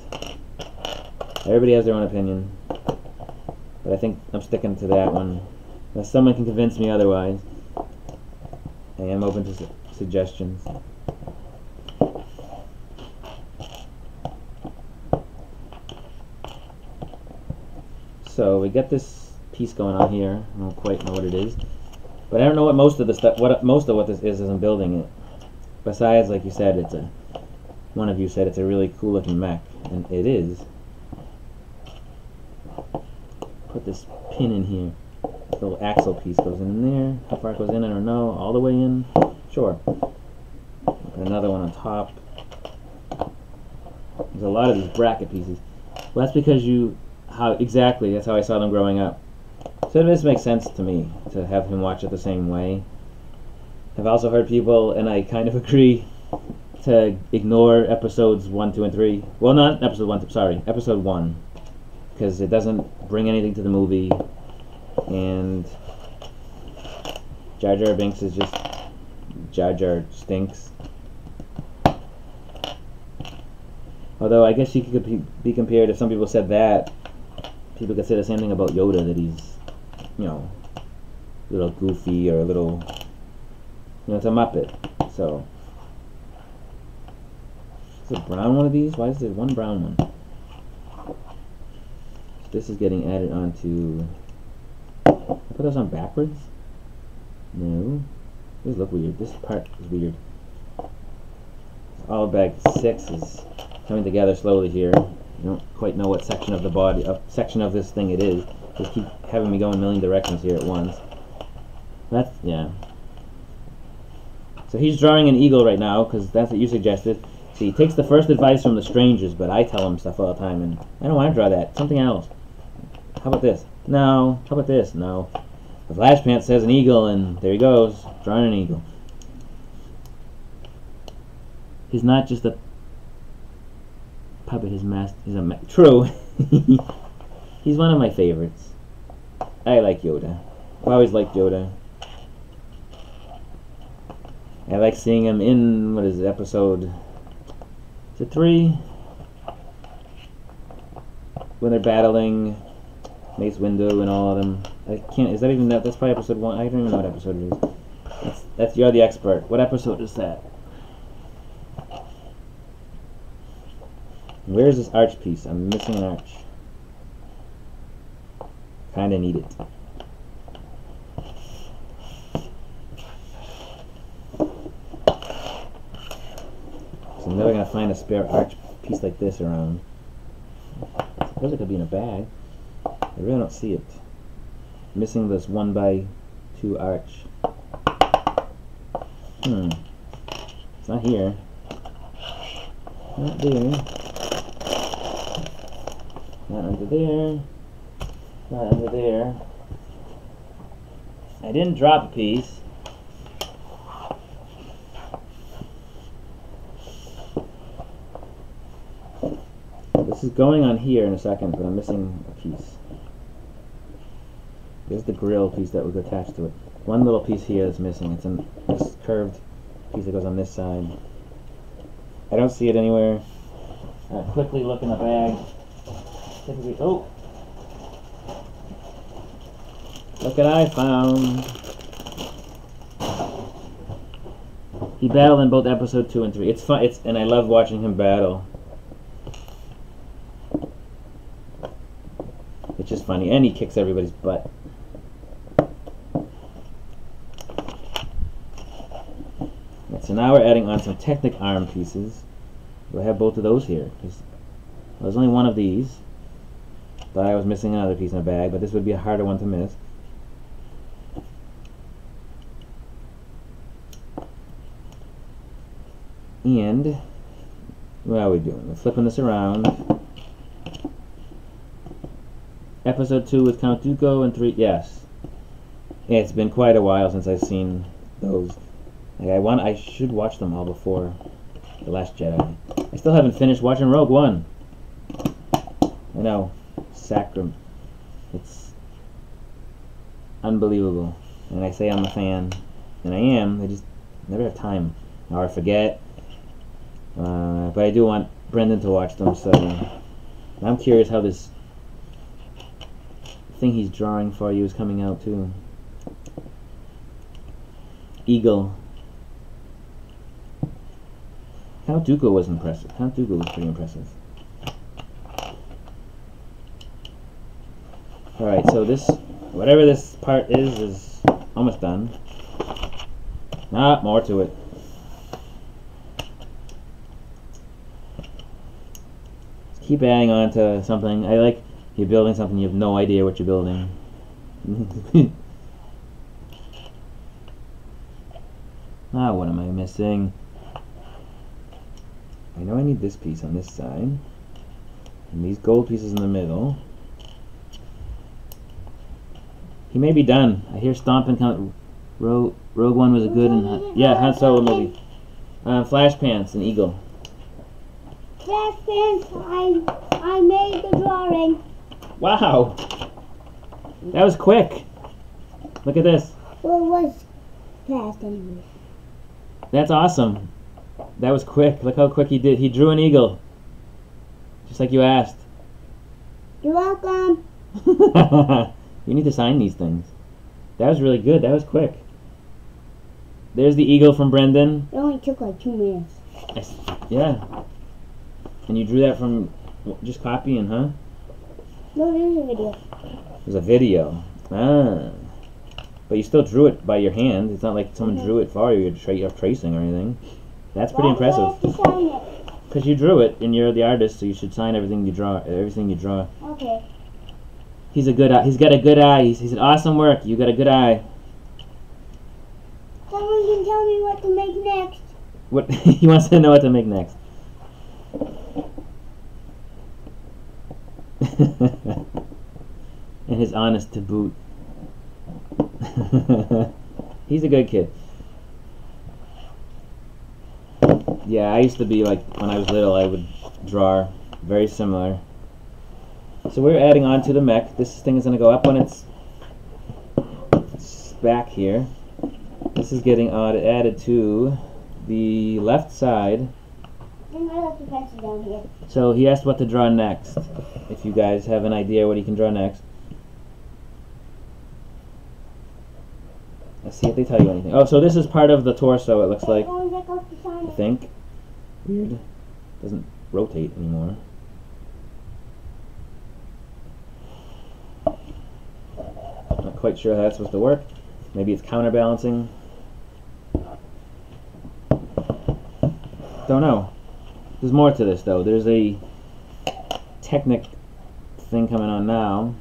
Everybody has their own opinion, but I think I'm sticking to that one. Unless someone can convince me otherwise, I am open to suggestions. So we got this piece going on here. I don't quite know what it is, but I don't know what most of the stuff, what this is as I'm building it. Besides, like you said, one of you said it's a really cool looking mech, and it is. Put this pin in here. This little axle piece goes in there. How far it goes in, I don't know. All the way in? Sure. Put another one on top. There's a lot of these bracket pieces. Well, that's because that's how I saw them growing up. So this makes sense to me, to have him watch it the same way. I've also heard people, and I kind of agree, to ignore episodes 1, 2, and 3. Well, not episode 1, sorry, episode 1. Because it doesn't bring anything to the movie, and Jar Jar Binks is just Jar Jar stinks. Although I guess he could be compared, if some people said that, people could say the same thing about Yoda, that he's, you know, a little goofy or a little, you know, it's a Muppet. So, is it a brown one of these? Why is there one brown one? This is getting added onto. I put those on backwards? No. These look weird. This part is weird. All bag 6 is coming together slowly here. I don't quite know what section of the body, section of this thing it is. Just keep having me go in a million directions here at once. That's, yeah. So he's drawing an eagle right now, because that's what you suggested. So he takes the first advice from the strangers, but I tell him stuff all the time, and I don't want to draw that. Something else. How about this? No. How about this? No. The Flash Pants says an eagle, and there he goes, drawing an eagle. He's not just a puppet, he's a true. He's one of my favorites. I like Yoda. I've always liked Yoda. I like seeing him in, what is it, episode, is it 3? When they're battling Mace Windu and all of them. I can't, is that even that? That's probably episode 1. I don't even know what episode it is. That's You're the Expert. What episode is that? Where's this arch piece? I'm missing an arch. Kinda need it. So I'm never gonna find a spare arch piece like this around. I suppose it could be in a bag. I really don't see it. Missing this 1x2 arch. It's not here. Not there. Not under there. Not under there. I didn't drop a piece. This is going on here in a second, but I'm missing a piece. There's the grill piece that was attached to it. One little piece here is missing. It's in this curved piece that goes on this side. I don't see it anywhere. Quickly look in the bag. Typically, oh! Look what I found. He battled in both episode 2 and 3. It's fun. And I love watching him battle. It's just funny, and he kicks everybody's butt. And so now we're adding on some Technic arm pieces. We'll have both of those here. There's only one of these. Thought I was missing another piece in a bag, but this would be a harder one to miss. And what are we doing? We're flipping this around. Episode 2 with Count Dooku and 3. Yes. It's been quite a while since I've seen those. Like, I should watch them all before The Last Jedi. I still haven't finished watching Rogue One. I know. Sacrum. It's unbelievable. And I say I'm a fan. And I am. I just never have time. Or I forget. But I do want Brendan to watch them, so I'm curious how this thing he's drawing for you is coming out too. Eagle. Count Dooku was impressive. Count Dooku was pretty impressive. Alright, so this, whatever this part is almost done. Ah, more to it. Keep adding on to something. I like you're building something you have no idea what you're building. Ah, what am I missing? I know I need this piece on this side. And these gold pieces in the middle. He may be done. I hear Stompin' Count. Rogue One was a good and yeah, Han Solo movie. Flash Pants and Eagle. Flash Pants, I made the drawing. Wow! That was quick. Look at this. Well, it was fast anyway. That's awesome. That was quick. Look how quick he did. He drew an eagle. Just like you asked. You're welcome. You need to sign these things. That was really good. That was quick. There's the eagle from Brendan. It only took like 2 minutes. Yeah. And you drew that from just copying, huh? No, there's a video. There's a video. Ah. But you still drew it by your hand. It's not like someone drew it for you. You're tracing or anything. That's pretty impressive. Why do I have to sign it? Because you drew it, and you're the artist, so you should sign everything you draw. Everything you draw. Okay. He's a good eye. He's got a good eye. He's an awesome work. You got a good eye. Someone can tell me what to make next. What he wants to know what to make next. And his honest to boot. He's a good kid. Yeah, I used to be like, when I was little, I would draw very similar. So we're adding on to the mech. This thing is going to go up on its back here. This is getting added to the left side. Then I left the pencil down here. So he asked what to draw next. If you guys have an idea what he can draw next. Let's see if they tell you anything. Oh, so this is part of the torso, it looks like. I think. Weird. Doesn't rotate anymore. Not quite sure how that's supposed to work. Maybe it's counterbalancing. Don't know. There's more to this though. There's a Technic thing coming on now.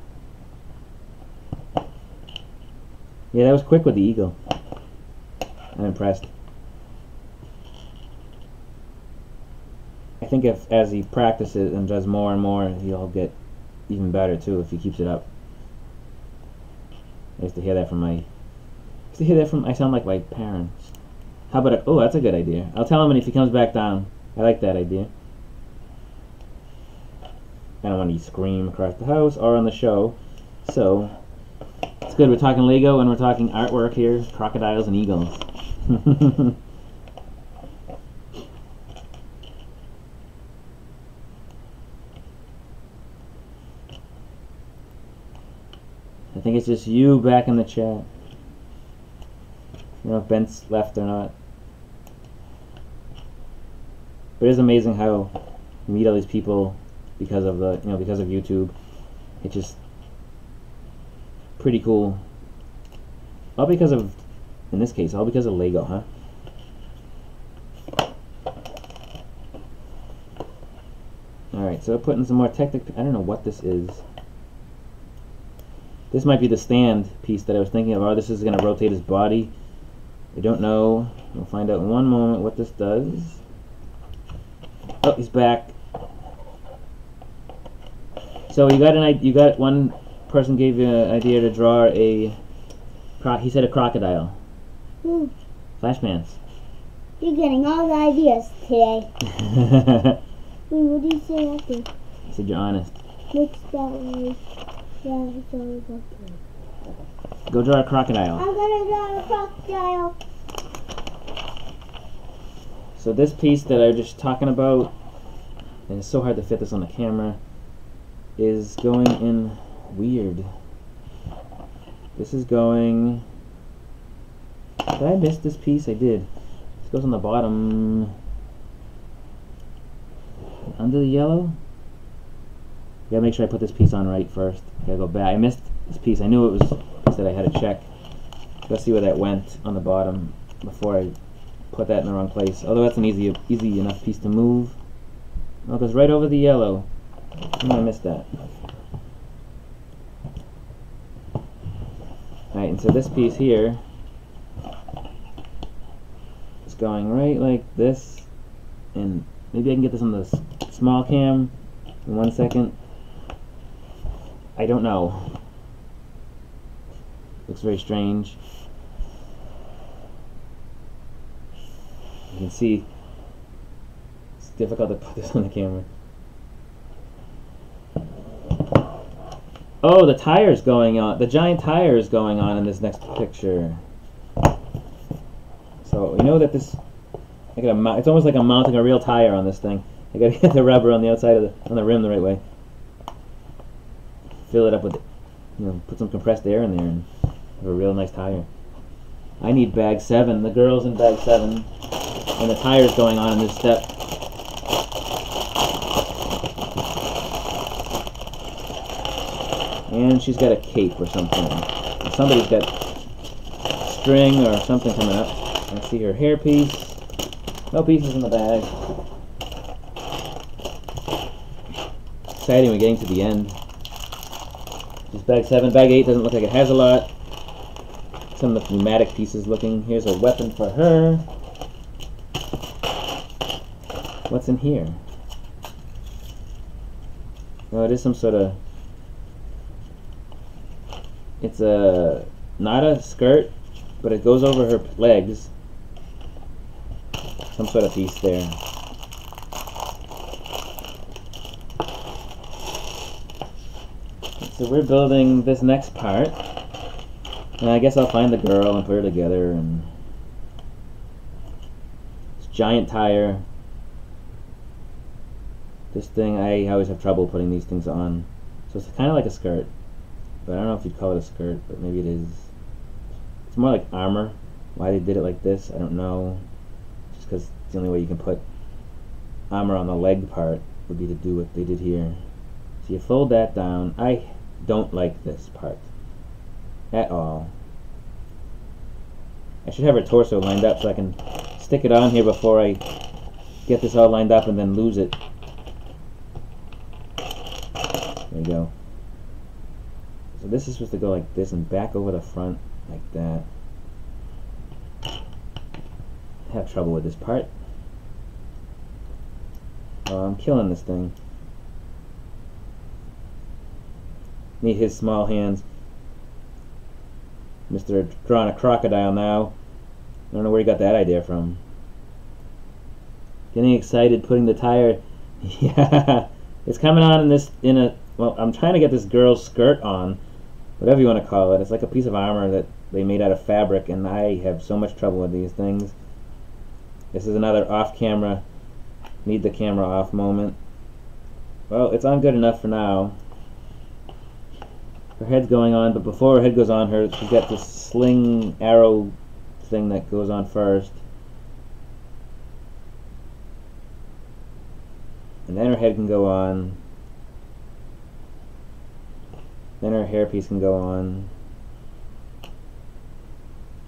Yeah, that was quick with the eagle. I'm impressed. I think as he practices and does more and more, he'll get even better too if he keeps it up. I used to hear that from I sound like my parents. How about oh, that's a good idea. I'll tell him if he comes back down. I like that idea. I don't want to scream across the house or on the show. So, it's good. We're talking Lego and we're talking artwork here. Crocodiles and eagles. I think it's just you back in the chat. I don't know if Ben's left or not. But it is amazing how you meet all these people because of the because of YouTube. It's just pretty cool. All because of, in this case, all because of Lego, huh? Alright, so putting some more Technic. I don't know what this is. This might be the stand piece that I was thinking of. Oh, this is going to rotate his body. I don't know. We'll find out in one moment what this does. Oh, he's back. So you got one person gave you an idea to draw he said a crocodile. Flash pants. You're getting all the ideas today. Wait, what did you say after? I said you're honest. Looks that way. Yeah, it's always up there. Go draw a crocodile. I'm gonna draw a crocodile. So this piece that I was just talking about, and it's so hard to fit this on the camera, is going in weird. This is going... Did I miss this piece? I did. This goes on the bottom. Under the yellow? Gotta make sure I put this piece on right first. Gotta go back. I missed this piece. I knew it was a piece that I had to check. Let's see where that went on the bottom before I put that in the wrong place. Although that's an easy enough piece to move. Oh, it goes right over the yellow. I missed that. Alright, and so this piece here is going right like this, and maybe I can get this on the small cam in 1 second. I don't know. Looks very strange. You can see it's difficult to put this on the camera. Oh, the tire's going on. The giant tire is going on in this next picture. So we know that this. I gotta. It's almost like I'm mounting a real tire on this thing. I gotta get the rubber on the outside of on the rim the right way. Fill it up with, put some compressed air in there and have a real nice tire. I need bag 7. The girl's in bag 7, and the tire's going on in this step. And she's got a cape or something. Somebody's got string or something coming up. I see her hairpiece. No pieces in the bag. Exciting, we're getting to the end. Just bag 7. Bag 8 doesn't look like it has a lot. Some of the pneumatic pieces looking. Here's a weapon for her. What's in here? Oh, it is some sort of... It's not a skirt, but it goes over her legs. Some sort of piece there. So we're building this next part. And I guess I'll find the girl and put her together. And this giant tire. This thing, I always have trouble putting these things on. So it's kind of like a skirt. But I don't know if you'd call it a skirt, but maybe it is. It's more like armor. Why they did it like this, I don't know. Just because it's the only way you can put armor on the leg part would be to do what they did here. So you fold that down. I don't like this part at all. I should have her torso lined up so I can stick it on here before I get this all lined up and then lose it. There you go. So this is supposed to go like this and back over the front like that. I have trouble with this part. Oh, I'm killing this thing. Need his small hands. Mr. drawing a crocodile now. I don't know where he got that idea from. Getting excited putting the tire. Yeah, it's coming on well, I'm trying to get this girl's skirt on, whatever you want to call it. It's like a piece of armor that they made out of fabric, and I have so much trouble with these things. This is another off-camera, need the camera off moment. Well, it's on good enough for now. Her head's going on, but before her head goes on, she's got this sling arrow thing that goes on first. And then her head can go on. Then her hairpiece can go on.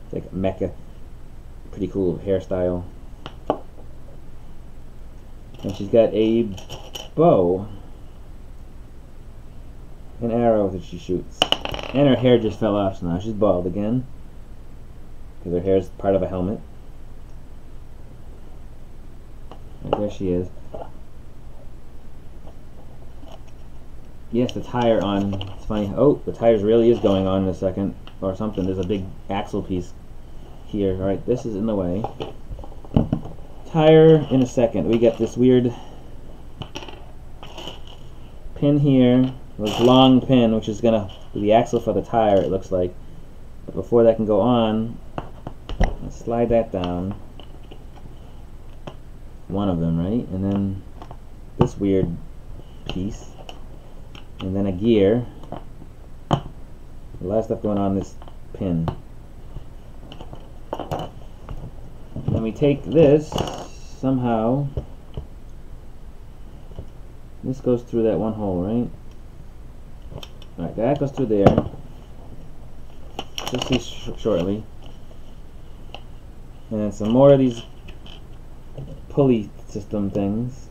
It's like a mecha. Pretty cool hairstyle. And she's got a bow. An arrow that she shoots. And her hair just fell off, so now she's bald again. Because her hair is part of a helmet. And there she is. yes, the tire on. It's funny. Oh, the tires really is going on in a second or something. There's a big axle piece here. All right, this is in the way. Tire in a second. We get this weird pin here, this long pin, which is gonna be the axle for the tire. It looks like. But before that can go on, let's slide that down. One of them, right? And then this weird piece. And then a gear. A lot of stuff going on this pin. Then we take this, somehow, this goes through that one hole, right? Alright, that goes through there. You'll see shortly. And then some more of these pulley system things.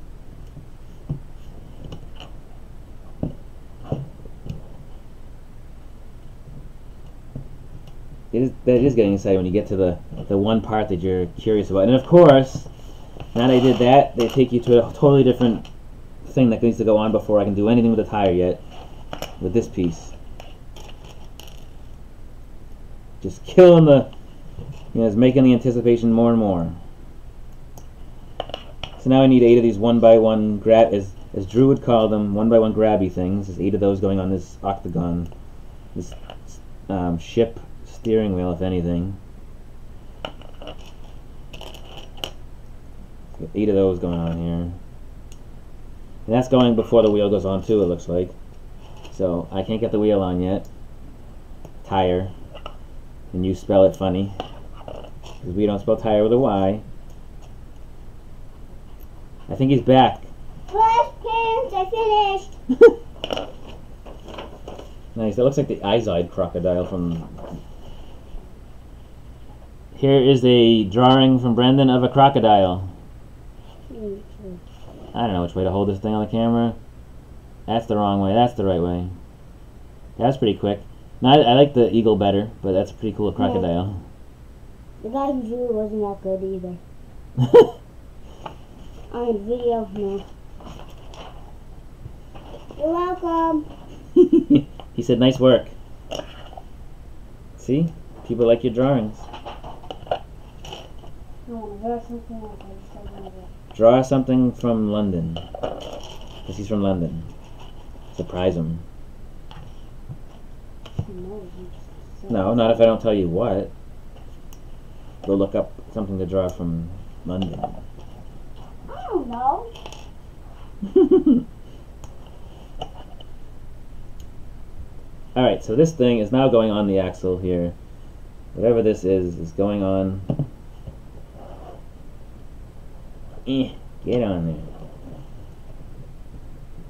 That is getting exciting when you get to the one part that you're curious about. And of course, now that I did that, they take you to a totally different thing that needs to go on before I can do anything with the tire yet. With this piece. Just killing the, it's making the anticipation more and more. So now I need 8 of these 1x1 grab, as Drew would call them, 1x1 grabby things. There's 8 of those going on this octagon, this ship steering wheel, if anything. Got 8 of those going on here. And that's going before the wheel goes on too, it looks like. So I can't get the wheel on yet. Tire. And you spell it funny. Because we don't spell tire with a Y. I think he's back. Flash pants, I finished. Nice. That looks like the Izod crocodile from... Here is a drawing from Brendan of a crocodile. I don't know which way to hold this thing on the camera. That's the wrong way. That's the right way. That's pretty quick. Now, I like the eagle better, but that's a pretty cool crocodile. The guy who drew it wasn't that good either. On video, no. You're welcome. He said, nice work. See? People like your drawings. Draw something from London. Because he's from London. Surprise him. No, not if I don't tell you what. Go look up something to draw from London. I don't know. Alright, so this thing is now going on the axle here. Whatever this is going on. Get on there.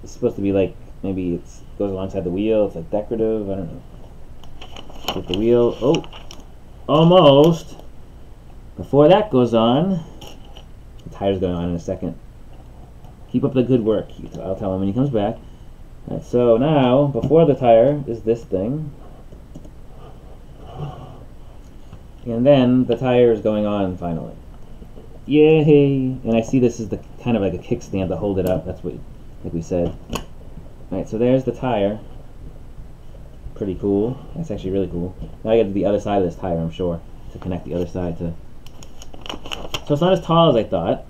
It's supposed to be like, maybe it goes alongside the wheel, it's like decorative, I don't know. Get the wheel, oh, almost. Before that goes on, the tire's going on in a second. Keep up the good work, I'll tell him when he comes back. Right, so now, before the tire is this thing. And then the tire is going on finally. Yay! And I see this is the kind of like a kickstand to hold it up. That's what, like we said. Alright, so there's the tire. Pretty cool. That's actually really cool. Now I got to do the other side of this tire, I'm sure, to connect the other side to. So it's not as tall as I thought.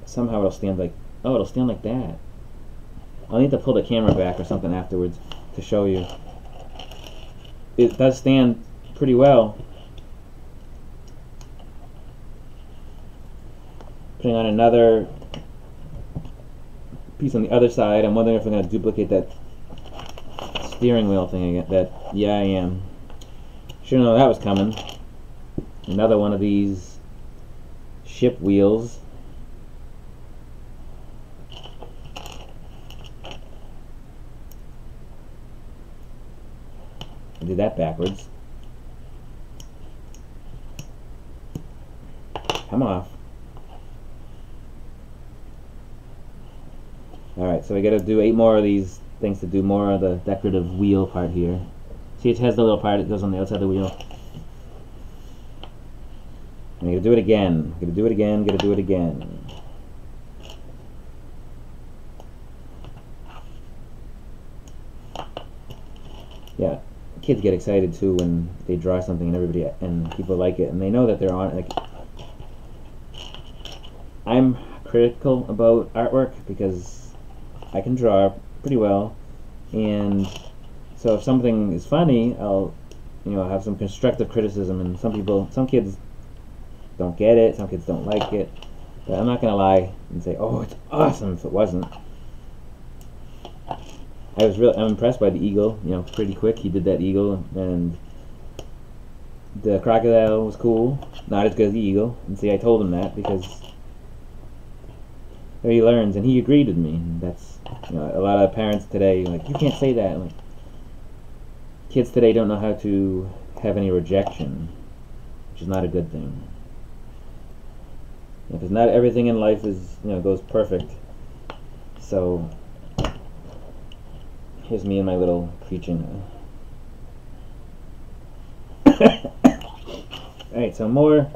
Somehow it'll stand like, oh, it'll stand like that. I'll need to pull the camera back or something afterwards to show you. It does stand pretty well. Putting on another piece on the other side. I'm wondering if I'm going to duplicate that steering wheel thing again. Yeah, I am. Should have known that was coming. Another one of these ship wheels. I did that backwards. Come off. Alright, so we gotta do 8 more of these things to do more of the decorative wheel part here. See, it has the little part that goes on the outside of the wheel. And I gotta do it again. Gotta do it again, gotta do it again. yeah, kids get excited too when they draw something and everybody and people like it, and they know that they're on. Like, I'm critical about artwork because I can draw pretty well, and so if something is funny, I'll have some constructive criticism, and some kids don't get it, some kids don't like it, but I'm not gonna lie and say, oh, it's awesome if it wasn't. I'm impressed by the eagle, pretty quick he did that eagle, and the crocodile was cool, not as good as the eagle, and see, I told him that because he learns, and he agreed with me, and that's, a lot of parents today, like, you can't say that, like, kids today don't know how to have any rejection, which is not a good thing. Because not everything in life is, goes perfect. So, here's me and my little preaching. Alright, so more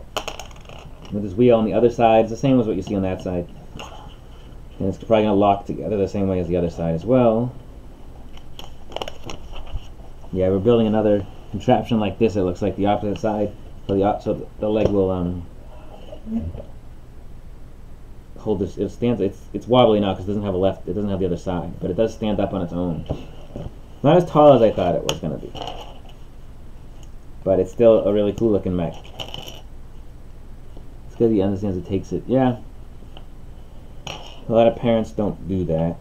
with this wheel on the other side. It's the same as what you see on that side. And it's probably going to lock together the same way as the other side as well. Yeah, we're building another contraption like this. It looks like the opposite side. So the leg will hold this. It stands. It's wobbly now because it doesn't have it doesn't have the other side, but it does stand up on its own. Not as tall as I thought it was going to be, but it's still a really cool looking mech. It's good he understands it takes it. Yeah, a lot of parents don't do that,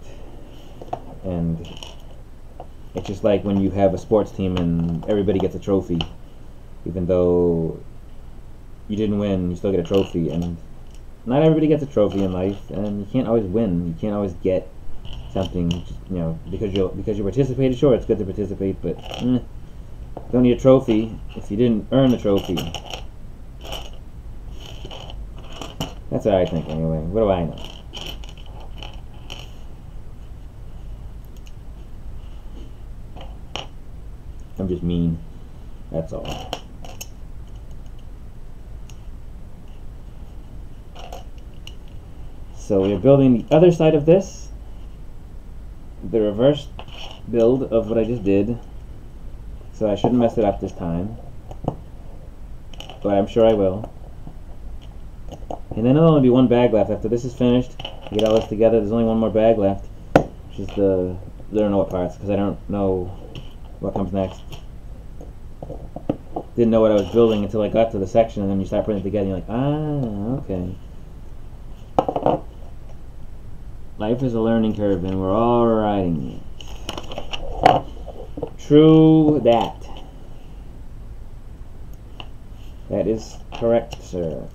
and it's just like when you have a sports team and everybody gets a trophy, even though you didn't win, you still get a trophy, and not everybody gets a trophy in life, and you can't always win. You can't always get something, because you participated. Sure, it's good to participate, but don't need a trophy if you didn't earn the trophy. That's what I think, anyway. What do I know? I'm just mean. That's all. So we're building the other side of this, the reverse build of what I just did. So I shouldn't mess it up this time, but I'm sure I will. And then there'll only be one bag left. After this is finished, we get all this together, there's only one more bag left, which is I don't know what parts, because I don't know what comes next. Didn't know what I was building until I got to the section, and then you start putting it together and you're like, okay. Life is a learning curve, and we're all riding it. True that. That is correct, sir.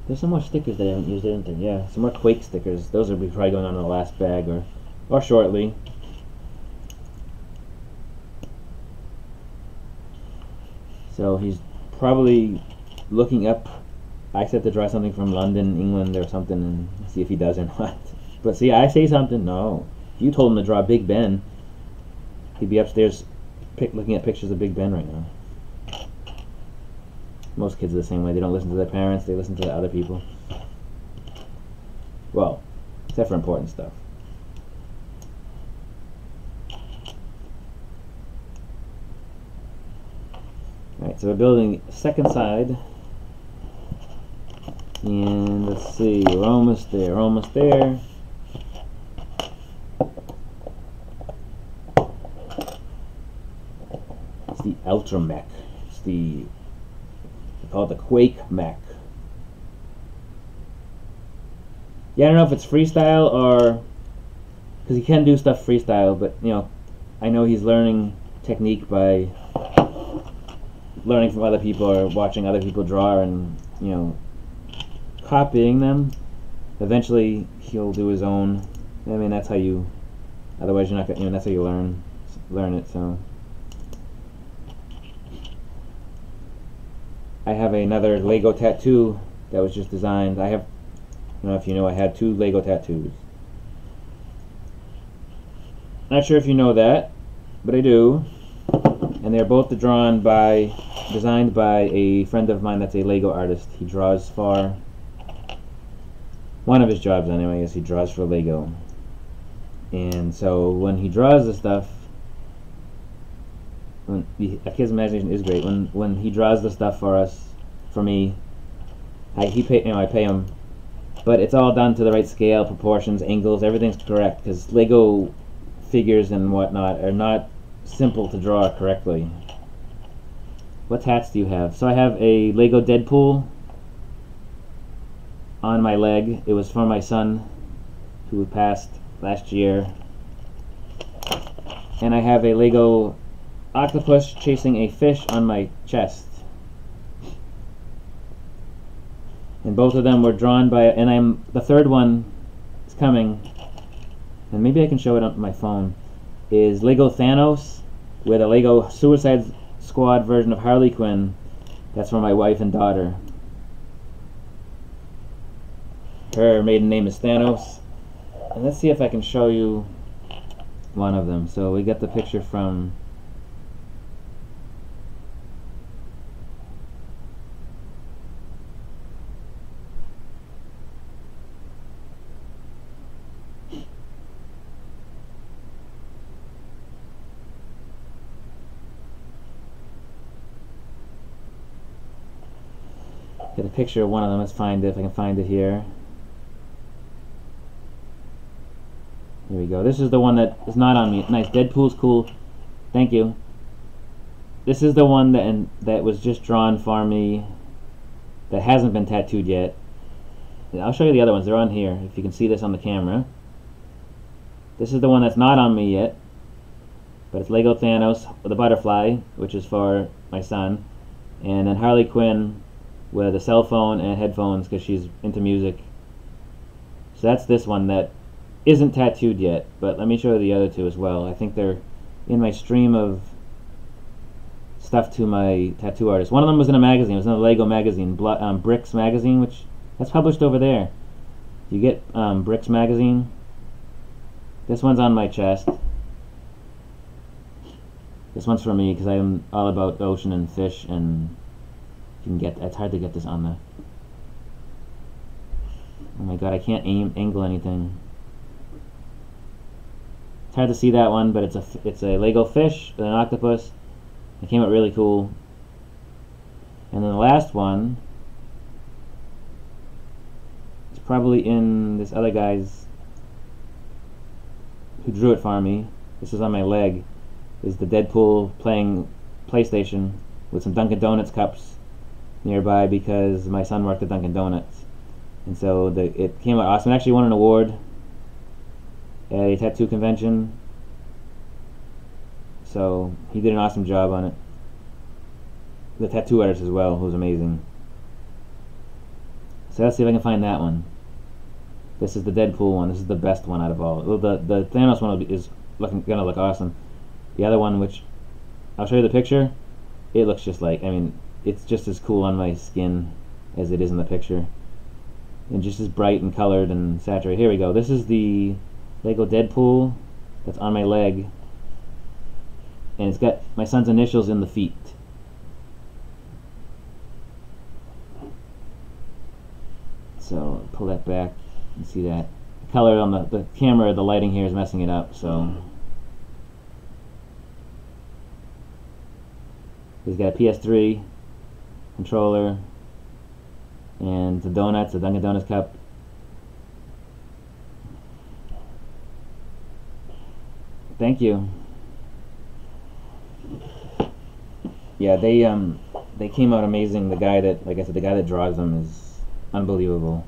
There's some more stickers that I haven't used, isn't there? Yeah, some more Quake stickers. Those will be probably going on in the last bag, or shortly. So he's probably looking up. I said to draw something from London, England, or something, and see if he does or not. But see, I say something. No, if you told him to draw Big Ben, he'd be upstairs looking at pictures of Big Ben right now. Most kids are the same way. They don't listen to their parents. They listen to other people. Well, except for important stuff. Alright, so we're building the second side. And let's see, we're almost there, almost there. It's the Ultra Mech. They call it the Quake Mech. Yeah, I don't know if it's freestyle or, because he can do stuff freestyle, but I know he's learning technique by learning from other people or watching other people draw and copying them. Eventually he'll do his own. I mean, that's how you, otherwise you're not gonna, that's how you learn it. So I have another Lego tattoo that was just designed. I don't know if you know, I had 2 Lego tattoos. Not sure if you know that, but I do. And they're both designed by a friend of mine that's a Lego artist. He draws for, one of his jobs anyway, is he draws for Lego. And so when he draws the stuff, a kid's imagination is great. When he draws the stuff for us, for me, I pay him, but it's all done to the right scale, proportions, angles, everything's correct, because Lego figures and whatnot are not simple to draw correctly. What hats do you have? So I have a Lego Deadpool on my leg. It was for my son, who passed last year. And I have a Lego octopus chasing a fish on my chest. And both of them were drawn by, and the third one is coming, and maybe I can show it on my phone, is Lego Thanos with a Lego Suicide Squad version of Harley Quinn. That's for my wife and daughter. Her maiden name is Thanos. And let's see if I can show you one of them. So we got the picture from get a picture of one of them. Let's find it, if I can find it here. Here we go. This is the one that is not on me. Nice. Deadpool's cool. Thank you. This is the one that was just drawn for me, that hasn't been tattooed yet. I'll show you the other ones. They're on here, if you can see this on the camera. This is the one that's not on me yet, but it's Lego Thanos with a butterfly, which is for my son, and then Harley Quinn with a cell phone and headphones because she's into music. So that's this one that isn't tattooed yet, but let me show you the other two as well. I think they're in my stream of stuff to my tattoo artist. One of them was in a magazine. It was in a Lego magazine, Bricks magazine, which that's published over there. You get Bricks magazine. This one's on my chest. This one's for me because I'm all about the ocean and fish, and you can get. It's hard to get this on the. Oh my god, I can't angle anything. It's hard to see that one, but it's a Lego fish with an octopus. It came out really cool. And then the last one is probably in this other guy's who drew it for me. This is on my leg. Is the Deadpool playing PlayStation with some Dunkin' Donuts cups nearby because my son worked at Dunkin' Donuts. And so it came out awesome. It actually won an award at a tattoo convention. So he did an awesome job on it. The tattoo artist as well, who was amazing. So let's see if I can find that one. This is the Deadpool one. This is the best one out of all. Well, the Thanos one is gonna look awesome. The other one, which I'll show you the picture, it looks just like, I mean, it's just as cool on my skin as it is in the picture. And just as bright and colored and saturated. Here we go. This is the Lego Deadpool that's on my leg. And it's got my son's initials in the feet. So pull that back and see that. The color on the camera, the lighting here is messing it up, so. He's got a PS3 controller and the donuts, the Dunkin' Donuts cup. Thank you. Yeah, they came out amazing. The guy that, like I said, the guy that draws them is unbelievable,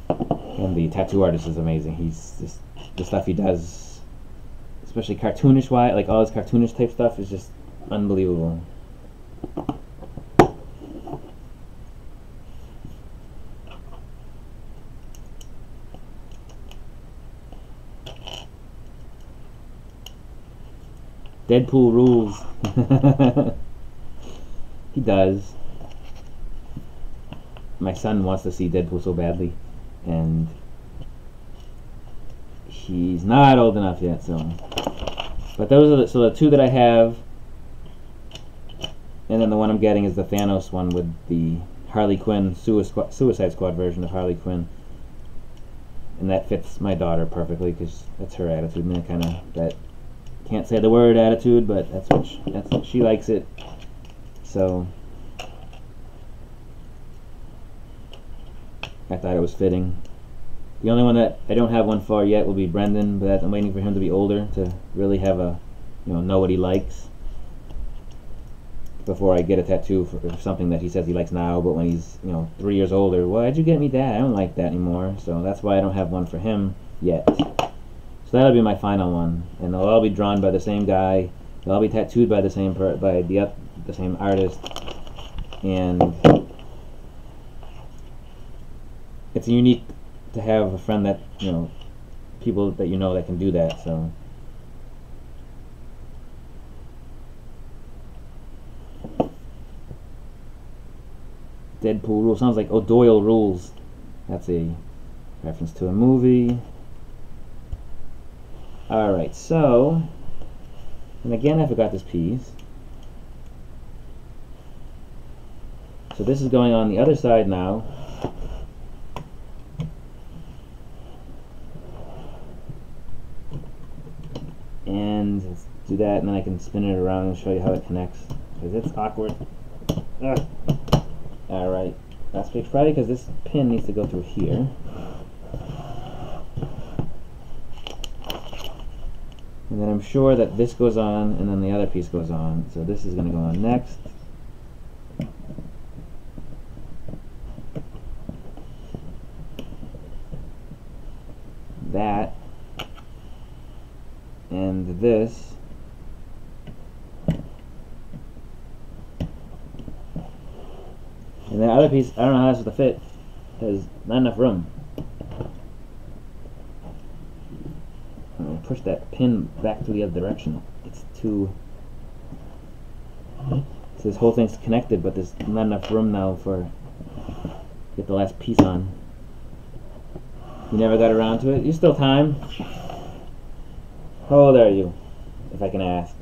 and the tattoo artist is amazing. He's just, the stuff he does, especially cartoonish wise, like all his cartoonish type stuff, is just unbelievable. Deadpool rules. He does. My son wants to see Deadpool so badly, and he's not old enough yet. So, but those are the two that I have, and then the one I'm getting is the Thanos one with the Harley Quinn Suicide Squad version of Harley Quinn. and that fits my daughter perfectly because that's her attitude, and kind of that can't say the word attitude, but that's what she likes it. So I thought it was fitting. The only one that I don't have one for yet will be Brendan, but I'm waiting for him to be older to really have a, know what he likes before I get a tattoo for something that he says he likes now, but when he's, 3 years older, why'd you get me that? I don't like that anymore. So that's why I don't have one for him yet. So that'll be my final one, and they'll all be drawn by the same guy. They'll all be tattooed by the same the same artist, and it's unique to have a friend that, people that that can do that. So Deadpool rules sounds like O'Doyle rules. That's a reference to a movie. Alright, so, and again I forgot this piece. So this is going on the other side now. And let's do that, and then I can spin it around and show you how it connects, because it's awkward. Alright, that's probably because this pin needs to go through here. And then I'm sure that this goes on, and then the other piece goes on. So this is going to go on next. That. And this. And the other piece, I don't know how that's supposed to fit. There's not enough room. I'm going to push that pin back to the other direction. It's too... So this whole thing's connected, but there's not enough room now for... Get the last piece on. You never got around to it? You still time. How old are you, if I can ask?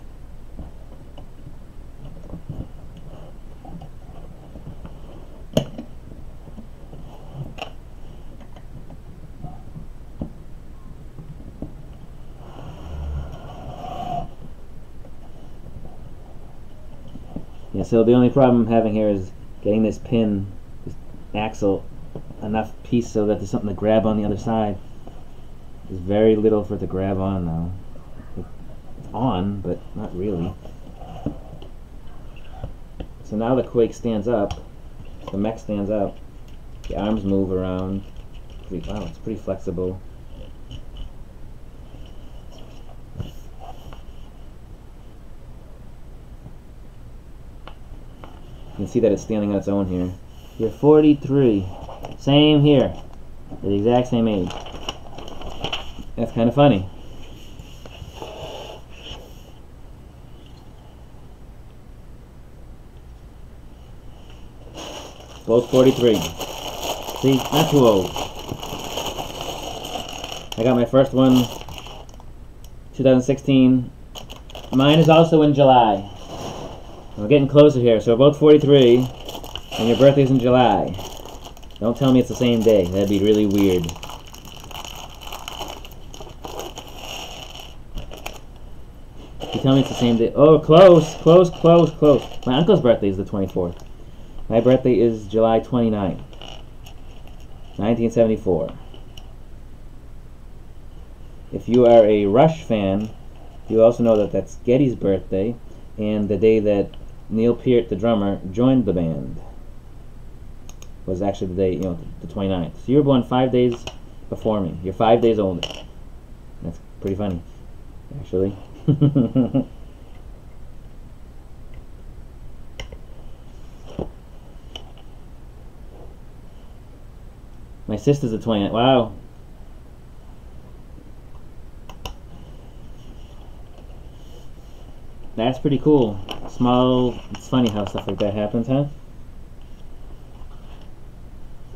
Yeah, so the only problem I'm having here is getting this pin, this axle, enough piece so that there's something to grab on the other side. There's very little for it to grab on now. It's on, but not really. So now the Quake stands up, the mech stands up, the arms move around. Wow, it's pretty flexible. You can see that it's standing on its own here. You're 43. Same here. They're the exact same age. That's kind of funny. Both 43. See, not too old. I got my first one 2016. Mine is also in July. We're getting closer here, so we're both 43, and your birthday's in July. Don't tell me it's the same day. That'd be really weird. You tell me it's the same day. Oh, close, close, close, close. My uncle's birthday is the 24th. My birthday is July 29th, 1974. If you are a Rush fan, you also know that that's Geddy's birthday, and the day that Neil Peart, the drummer, joined the band was actually the day, the 29th. So you were born 5 days before me. You're 5 days older. That's pretty funny, actually. My sister's a 29th. Wow. That's pretty cool. Small, it's funny how stuff like that happens, huh?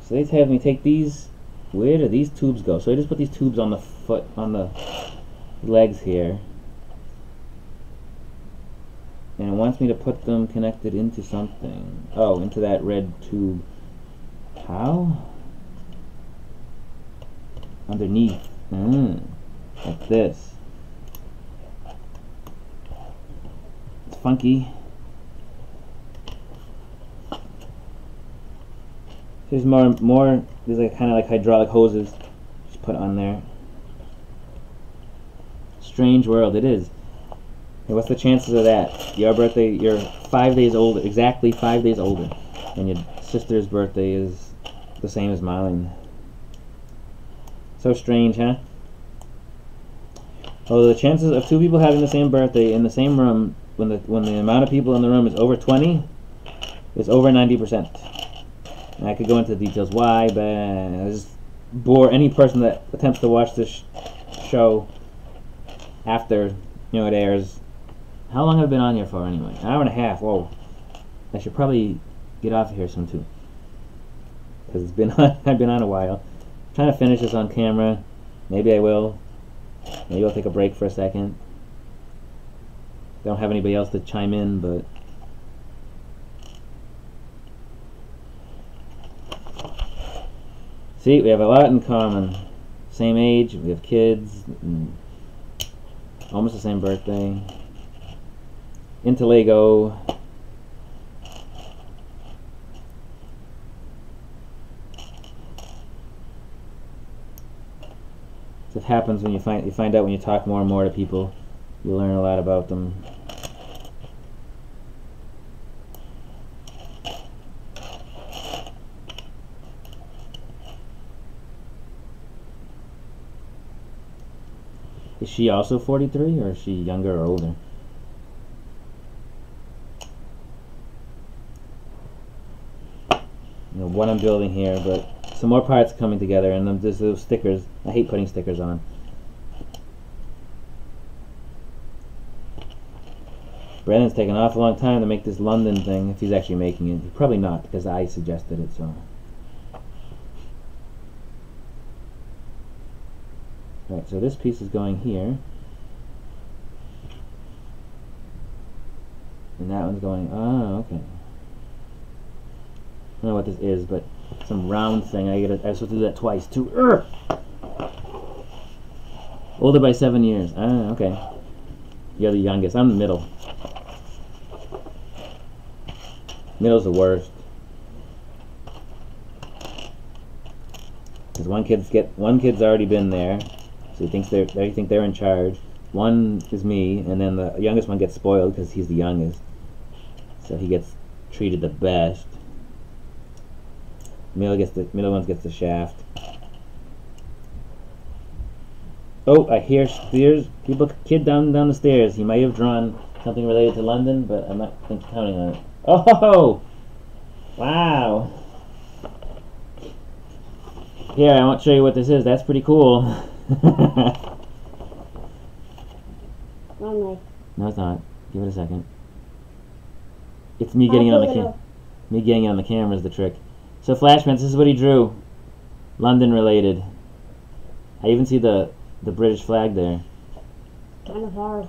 So they have me take these, where do these tubes go? So I just put these tubes on the foot, on the legs here. And it wants me to put them connected into something. Oh, into that red tube. How? underneath. Like this. It's funky. There's more. There's like kind of like hydraulic hoses. Just put on there. Strange world, it is. Hey, what's the chances of that? Your birthday, you're 5 days older, exactly 5 days older, and your sister's birthday is the same as mine. So strange, huh? Although the chances of two people having the same birthday in the same room, when the amount of people in the room is over 20, is over 90%. And I could go into the details why, but I just bore any person that attempts to watch this show after it airs. How long have I been on here for anyway? An hour and a half. Whoa! I should probably get off of here soon too, because it's been on. I've been on a while. I'm trying to finish this on camera. Maybe I will. Maybe I'll take a break for a second. Don't have anybody else to chime in, but see, we have a lot in common. Same age. We have kids. Almost the same birthday. Into Lego. It happens when you find out when you talk more and more to people. You learn a lot about them. Is she also 43, or is she younger or older? What I'm building here, but some more parts coming together, and then there's those stickers. I hate putting stickers on. Brandon's taken an awful long time to make this London thing, if he's actually making it. Probably not, because I suggested it, so. Right, so this piece is going here. And that one's going, okay. I don't know what this is, but some round thing. I'm supposed to do that twice too. Older by 7 years. Okay. You're the youngest. I'm the middle. Middle's the worst. Because one kid's already been there, so they think they're in charge. One is me, and then the youngest one gets spoiled because he's the youngest, so he gets treated the best. Middle one gets the shaft. Oh, I hear stairs. Kid down the stairs. He might have drawn something related to London, but I'm not counting on it. Oh, wow! Here, I won't show you what this is. That's pretty cool. Wrong way. No, it's not. Give it a second. It's me getting it on the camera. Me getting it on the camera is the trick. So Flashman, this is what he drew. London related. I even see the British flag there. Kind of hard,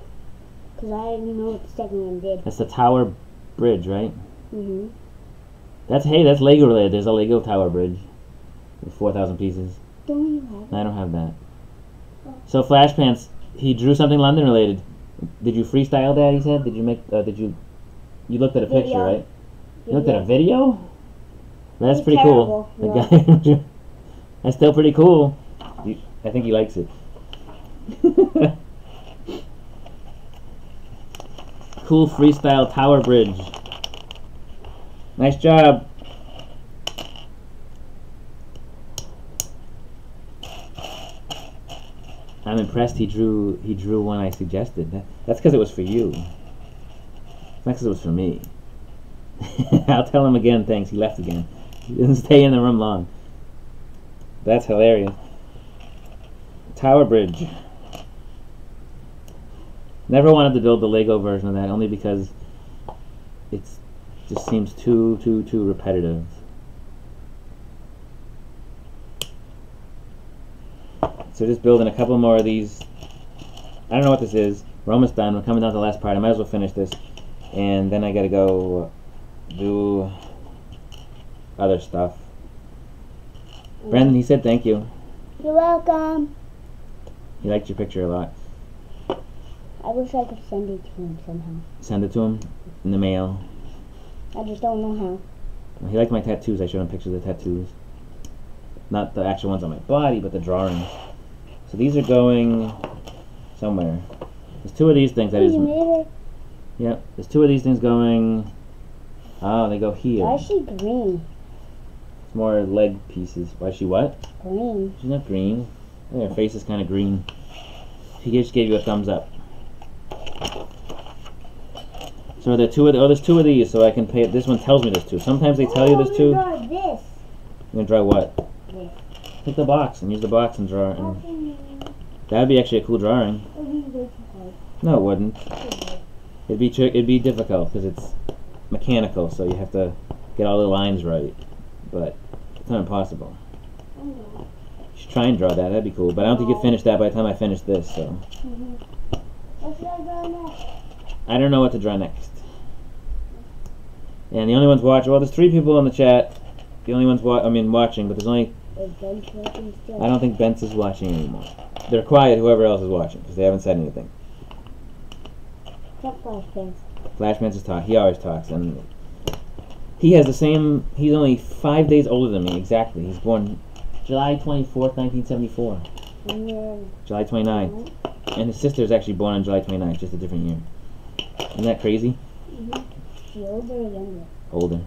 because I didn't know what the second one did. That's the Tower Bridge, right? Mm-hmm. That's Lego related. There's a Lego Tower Bridge with 4,000 pieces. Don't you have it? I don't have that. Oh. So Flashpants, he drew something London related. Did you freestyle that? He said. Did you make? You looked at a picture, right? You looked at a video. That's pretty cool. The guy. That's still pretty cool. I think he likes it. Cool freestyle Tower Bridge. Nice job. I'm impressed. He drew one I suggested. That's because it was for you. It's not because it was for me. I'll tell him again. Thanks. He left again. He didn't stay in the room long. That's hilarious. Tower Bridge. Never wanted to build the Lego version of that, only because it just seems too repetitive. So just building a couple more of these. I don't know what this is. We're almost done. We're coming down to the last part. I might as well finish this, and then I gotta go do other stuff. Brandon, he said thank you. You're welcome. He liked your picture a lot. I wish I could send it to him somehow. Send it to him in the mail. I just don't know how. Well, he liked my tattoos. I showed him pictures of the tattoos. Not the actual ones on my body, but the drawings. So these are going somewhere. There's two of these things. That is. You made it. Yep. There's two of these things going. Oh, they go here. Why is she green? It's more leg pieces. Why is she what? Green. She's not green. Her face is kind of green. She just gave you a thumbs up. So there are two of there's two of these, so I can pay it. This one tells me there's two. Sometimes they tell you there's two. Draw this. You're gonna draw what? This. Pick the box and use the box and draw. And that'd be actually a cool drawing. No, it wouldn't. It'd be difficult because it's mechanical, so you have to get all the lines right. But it's not impossible. You should try and draw that. That'd be cool. But I don't think you'd finish that by the time I finish this. So. What should I draw next? I don't know what to draw next. And the only ones watching, well, there's 3 people in the chat. The only ones watching, but there's only. I don't think Bence is watching anymore. They're quiet, whoever else is watching, because they haven't said anything. Except Flashbang. Flashbang is talk. He always talks, and he has the same. He's only 5 days older than me, exactly. He's born July 24th, 1974. July 29th. And his sister is actually born on July 29th, just a different year. Isn't that crazy? Mm-hmm. Is she older or younger? Older.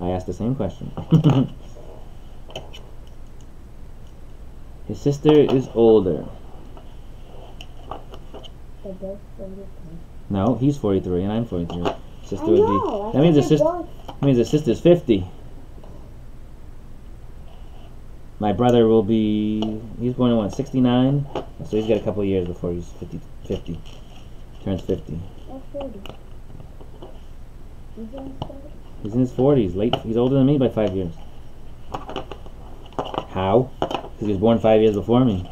I asked the same question. His sister is older. They're both 43. No, he's 43 and I'm 43. Sister I would know. be. That means his sister's 50. My brother will be. He's born in what, 69? So he's got a couple of years before he's 50. Turns 50. Or 40. He's in his 40s? He's in his 40s. Late. He's older than me by 5 years. How? Because he was born 5 years before me.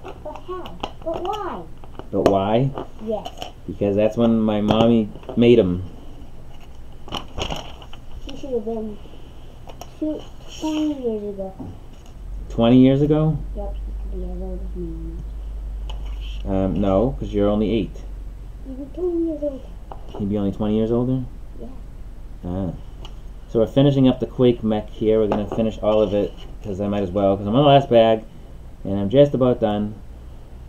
But how? But why? But why? Yes. Because that's when my mommy made him. He should have been 20 years ago. 20 years ago? Yep. He could be as old as me. No, because you're only 8. He'd be 20 years older. He'd be only 20 years older? Yeah. Ah. So we're finishing up the Quake Mech here. We're going to finish all of it, because I might as well, because I'm on the last bag, and I'm just about done.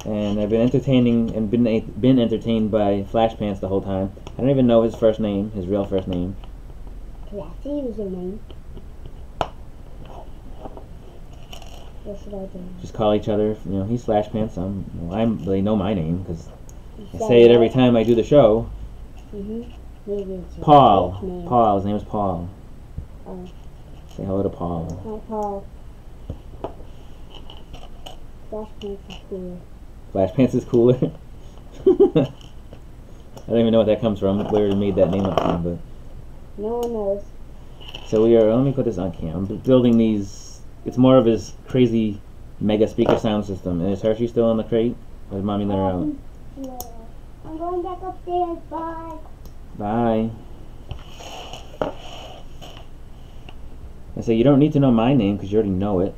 And I've been entertaining, and been entertained by Flash Pants the whole time. I don't even know his first name, his real first name. That's the username. What should I do? Just call each other, you know, he's Flash Pants. They know my name, because I say it every time I do the show. Mm-hmm. Maybe it's Paul. Name. Paul. His name is Paul. Oh. Say hello to Paul. Hi, Paul. Flash Pants is cooler. Flash Pants is cooler. I don't even know what that comes from. Where he made that name up from, but No one knows. so we are. Let me put this on camera. I'm building these. It's more of his crazy mega speaker sound system. And is Hershey still in the crate? Or is Mommy let her out? Yeah. I'm going back upstairs. Bye. Bye. I say you don't need to know my name because you already know it.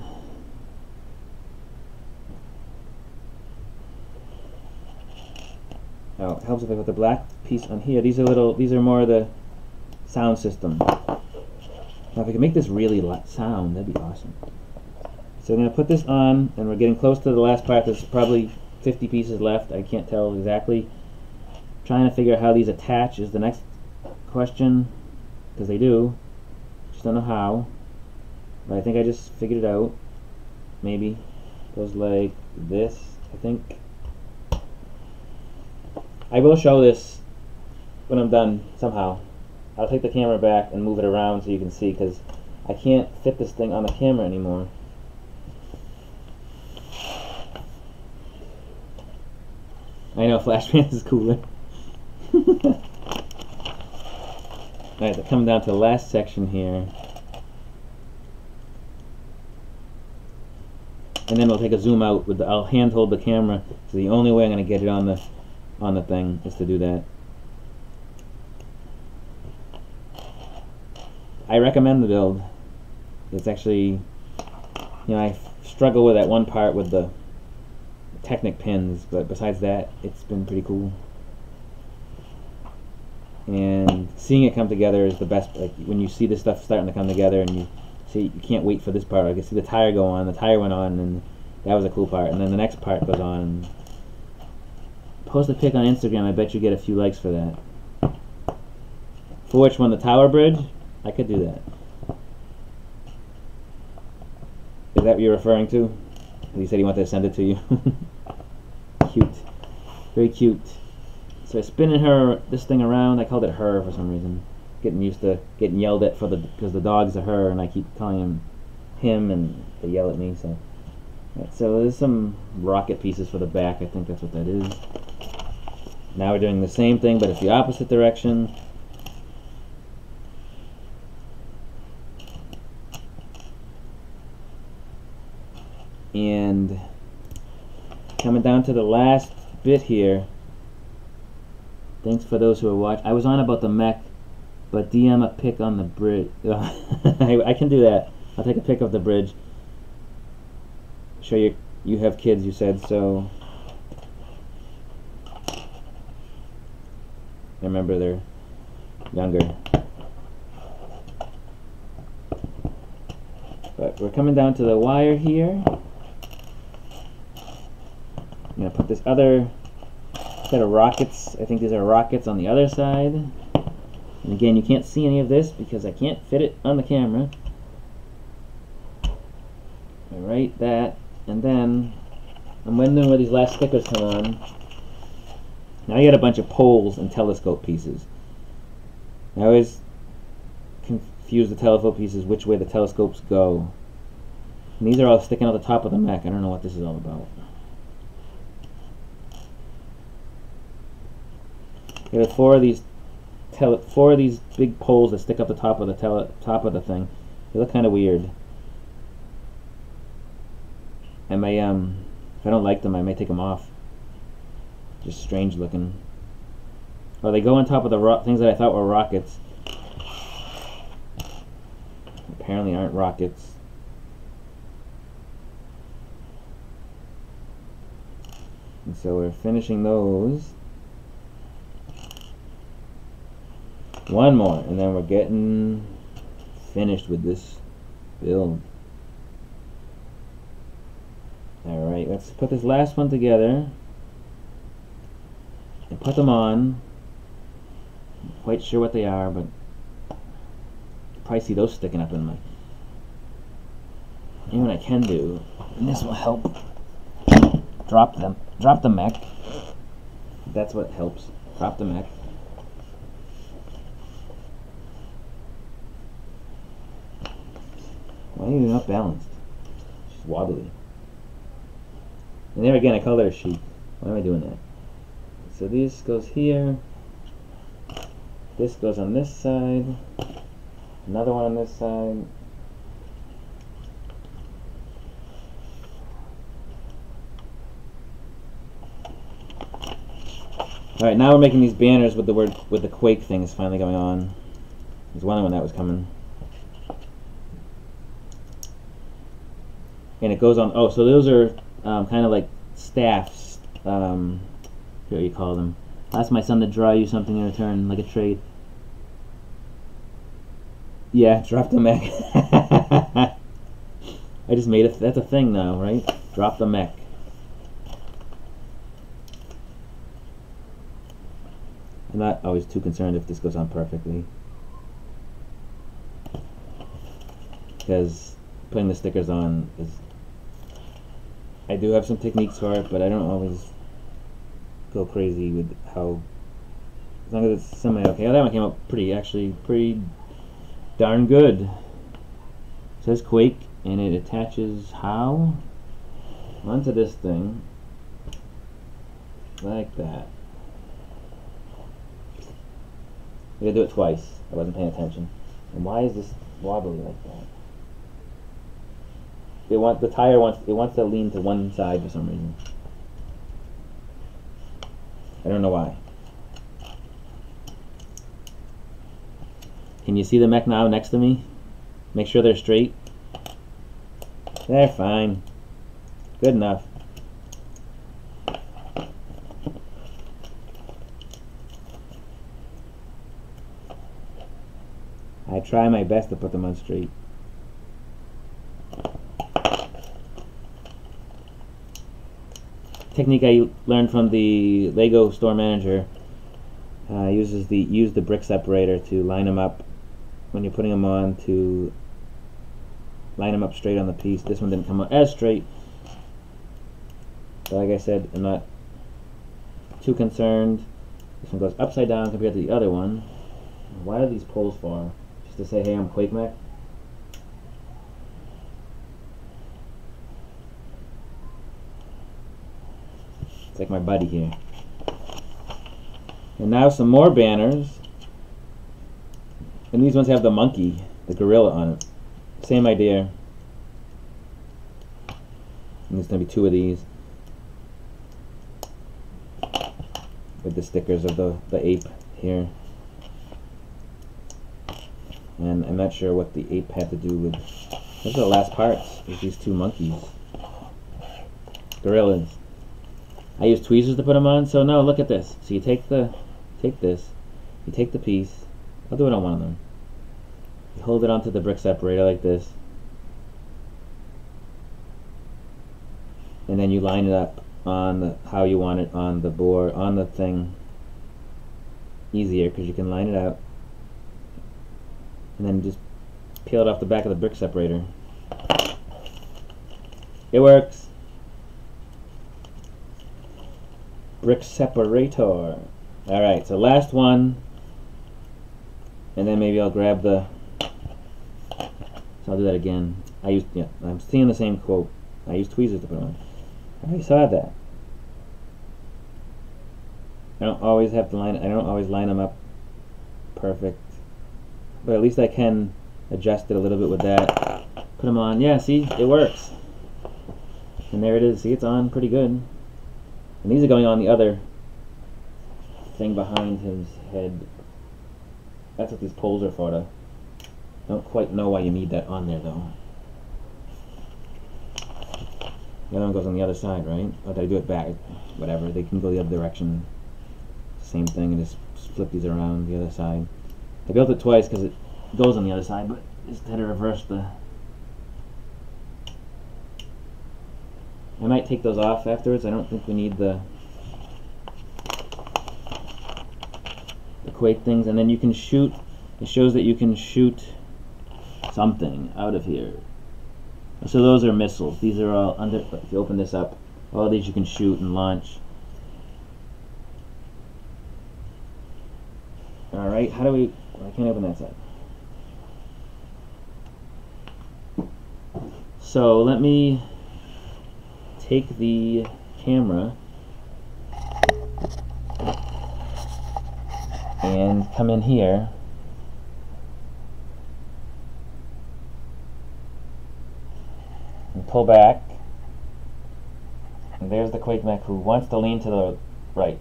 Oh, it helps if I put the black piece on here. These are more of the sound system. Now if I can make this really sound, that'd be awesome. So I'm going to put this on, and we're getting close to the last part. There's probably 50 pieces left. I can't tell exactly. Trying to figure out how these attach is the next question, because they do. Just don't know how. But I think I just figured it out. Maybe. Goes like this, I think. I will show this when I'm done somehow. I'll take the camera back and move it around so you can see, because I can't fit this thing on the camera anymore. I know Flash Pants is cooler. Alright, so coming down to the last section here. And then we'll take a zoom out with I'll hand hold the camera. So the only way I'm gonna get it on the thing is to do that. I recommend the build. It's actually, you know, I struggle with that one part with the Technic pins, but besides that, it's been pretty cool. And seeing it come together is the best. Like when you see this stuff starting to come together, and you see, you can't wait for this part. I can see the tire go on. The tire went on, and that was a cool part. And then the next part goes on. And post a pic on Instagram. I bet you get a few likes for that. For which one? The tower bridge? I could do that. Is that what you're referring to? He said he wanted to send it to you. Cute. Very cute. So I'm spinning this thing around. I called it her for some reason. Getting used to getting yelled at because the dog's a her, and I keep calling him, and they yell at me. So, right, so there's some rocket pieces for the back. I think that's what that is. Now we're doing the same thing, but it's the opposite direction. And coming down to the last bit here. Thanks for those who are watching. I was on about the mech, but DM a pic on the bridge. I can do that. I'll take a pic of the bridge. Show you have kids, you said, so I remember they're younger. But we're coming down to the wire here. I'm going to put this other set of rockets. I think these are rockets on the other side. And again, you can't see any of this because I can't fit it on the camera. Alright, that. And then I'm wondering where these last stickers come on. Now you got a bunch of poles and telescope pieces. I always confuse the telescope pieces which way the telescopes go. And these are all sticking out the top of the mech. I don't know what this is all about. There are four of these big poles that stick up the top of the thing. They look kind of weird. I may if I don't like them, I may take them off. Just strange looking. Or they go on top of the things that I thought were rockets. Apparently aren't rockets. And so we're finishing those. One more, and then we're getting finished with this build. Alright, let's put this last one together and put them on. I'm not quite sure what they are, but you probably see those sticking up in my... And what I can do, and this will help, drop the mech. That's what helps. Drop the mech. Why are you not balanced? She's wobbly. And there again, I call her a sheep. Why am I doing that? So this goes here. This goes on this side. Another one on this side. Alright, now we're making these banners with the Quake thing is finally going on. There's one when that was coming. And it goes on. Oh, so those are kind of like staffs. What you call them? I'll ask my son to draw you something in return, like a trade. Yeah, drop the mech. I just made it. That's a thing now, right? Drop the mech. I'm not always too concerned if this goes on perfectly, because putting the stickers on is... I do have some techniques for it, but I don't always go crazy with how... As long as it's semi-okay. Oh, that one came out pretty darn good. It says Quake, and it attaches how? Onto this thing. Like that. I gotta do it twice. I wasn't paying attention. And why is this wobbly like that? The tire wants to lean to one side for some reason. I don't know why. Can you see the mech now next to me? Make sure they're straight. They're fine. Good enough. I try my best to put them on straight. Technique I learned from the Lego store manager. Use the brick separator to line them up when you're putting them on, to line them up straight on the piece. This one didn't come out as straight, but like I said, I'm not too concerned. This one goes upside down compared to the other one. Why are these poles for? Just to say, hey, I'm Quake Mech? It's like my buddy here. And now some more banners. And these ones have the monkey, the gorilla on it. Same idea. And there's going to be 2 of these. With the stickers of the ape here. And I'm not sure what the ape had to do with... Those are the last parts, with these 2 monkeys. Gorillas. I use tweezers to put them on, so no, look at this. So you take this, you take the piece, I'll do it on one of them. You hold it onto the brick separator like this, and then you line it up on how you want it on the board, on the thing. Easier, because you can line it out, and then just peel it off the back of the brick separator. It works. Brick separator. Alright, so last one, and then maybe I'll grab the... So I'll do that again. I'm seeing the same quote. I use tweezers to put on. I already saw that. I don't always line them up perfect, but at least I can adjust it a little bit with that. Put them on. Yeah, see, it works. And there it is. See, it's on pretty good. And these are going on the other thing behind his head. That's what these poles are for. Don't quite know why you need that on there, though. The other one goes on the other side, right? Oh, did I do it back? Whatever. They can go the other direction. Same thing, and just flip these around the other side. I built it twice because it goes on the other side, but just had to reverse the... I might take those off afterwards. I don't think we need the Quake things. And then you can shoot, it shows that you can shoot something out of here. So those are missiles. These are all under, if you open this up, all these you can shoot and launch. Alright, how do we, I can't open that side. So let me take the camera and come in here and pull back, and there's the Quake Mech who wants to lean to the right.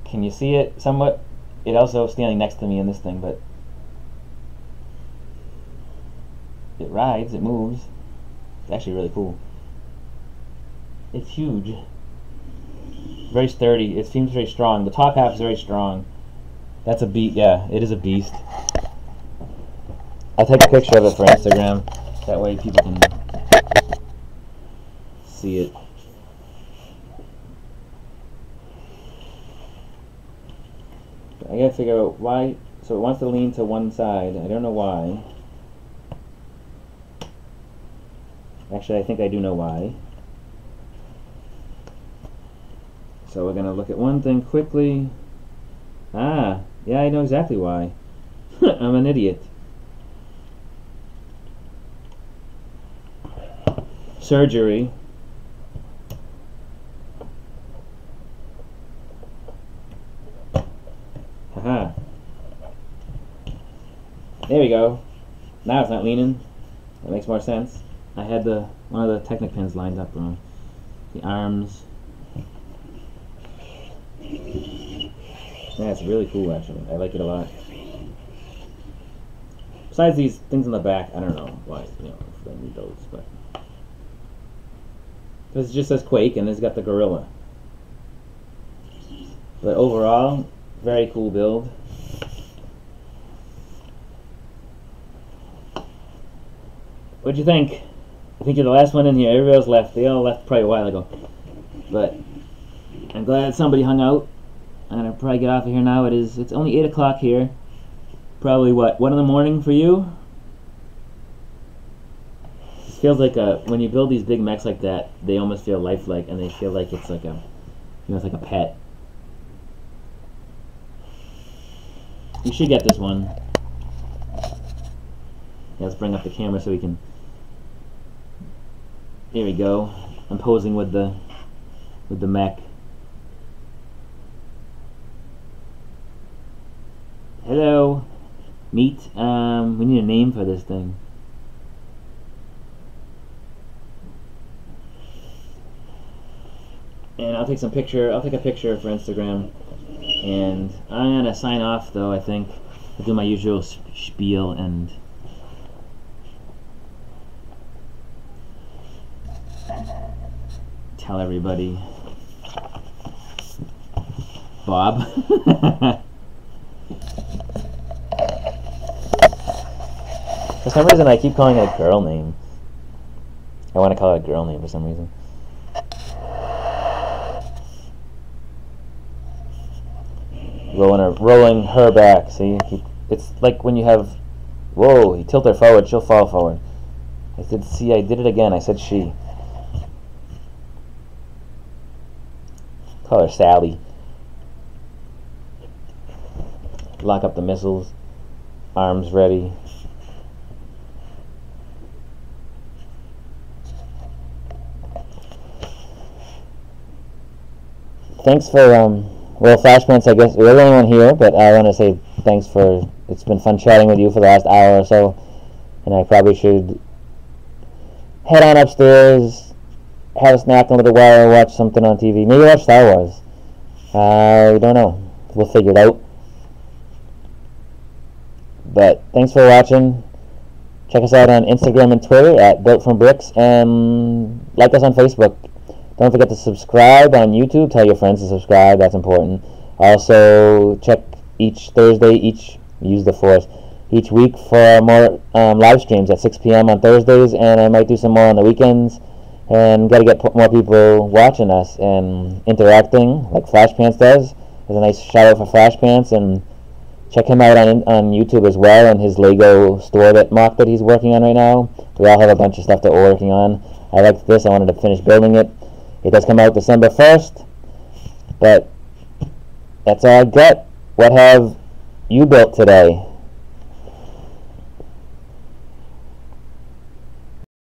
Can you see it somewhat? It also standing next to me in this thing, but it rides, it moves. It's actually really cool. It's huge. Very sturdy. It seems very strong. The top half is very strong. That's a beast. Yeah, it is a beast. I'll take a picture of it for Instagram. That way people can see it. I gotta figure out why. So it wants to lean to one side. I don't know why. Actually, I think I do know why. So we're gonna look at one thing quickly. Ah, yeah, I know exactly why. I'm an idiot. Surgery. Haha. There we go. Now it's not leaning. That makes more sense. I had one of the Technic pins lined up wrong. The arms. Yeah, it's really cool actually. I like it a lot. Besides these things on the back, I don't know why, you know, if they need those, but because it just says Quake and it's got the gorilla. But overall, very cool build. What'd you think? I think you're the last one in here. Everybody else left. They all left probably a while ago. But I'm glad somebody hung out. I'm gonna probably get off of here now. It's only 8 o'clock here. Probably what, 1 in the morning for you? It feels like when you build these big mechs like that, they almost feel lifelike, and they feel like it's like it's like a pet. You should get this one. Yeah, let's bring up the camera so we can. Here we go. I'm posing with the mech. Hello, meat. We need a name for this thing. And I'll take a picture for Instagram. And I'm gonna sign off though. I think I'll do my usual spiel and. Tell everybody, Bob. For some reason, I keep calling it a girl name. I want to call it a girl name for some reason. Rolling her back. See, it's like when you have. Whoa! You tilt her forward, she'll fall forward. I said, see, I did it again. I said she. Call her Sally. Lock up the missiles. Arms ready. Thanks for, well, Flashpoints, I guess, we're the only one here, but I want to say thanks for, it's been fun chatting with you for the last hour or so, and I probably should head on upstairs, have a snack in a little while, watch something on TV. Maybe watch Star Wars. I don't know. We'll figure it out. But thanks for watching. Check us out on Instagram and Twitter at BuiltFromBricks, and like us on Facebook. Don't forget to subscribe on YouTube. Tell your friends to subscribe. That's important. Also, check each Thursday, use the force, each week for more live streams at 6 p.m. on Thursdays, and I might do some more on the weekends. And got to get more people watching us and interacting like Flashpants does. There's a nice shout out for Flashpants, and check him out on YouTube as well, and his Lego store mock that he's working on right now. We all have a bunch of stuff that we're working on. I liked this. I wanted to finish building it. It does come out December 1st, but that's all I got. What have you built today?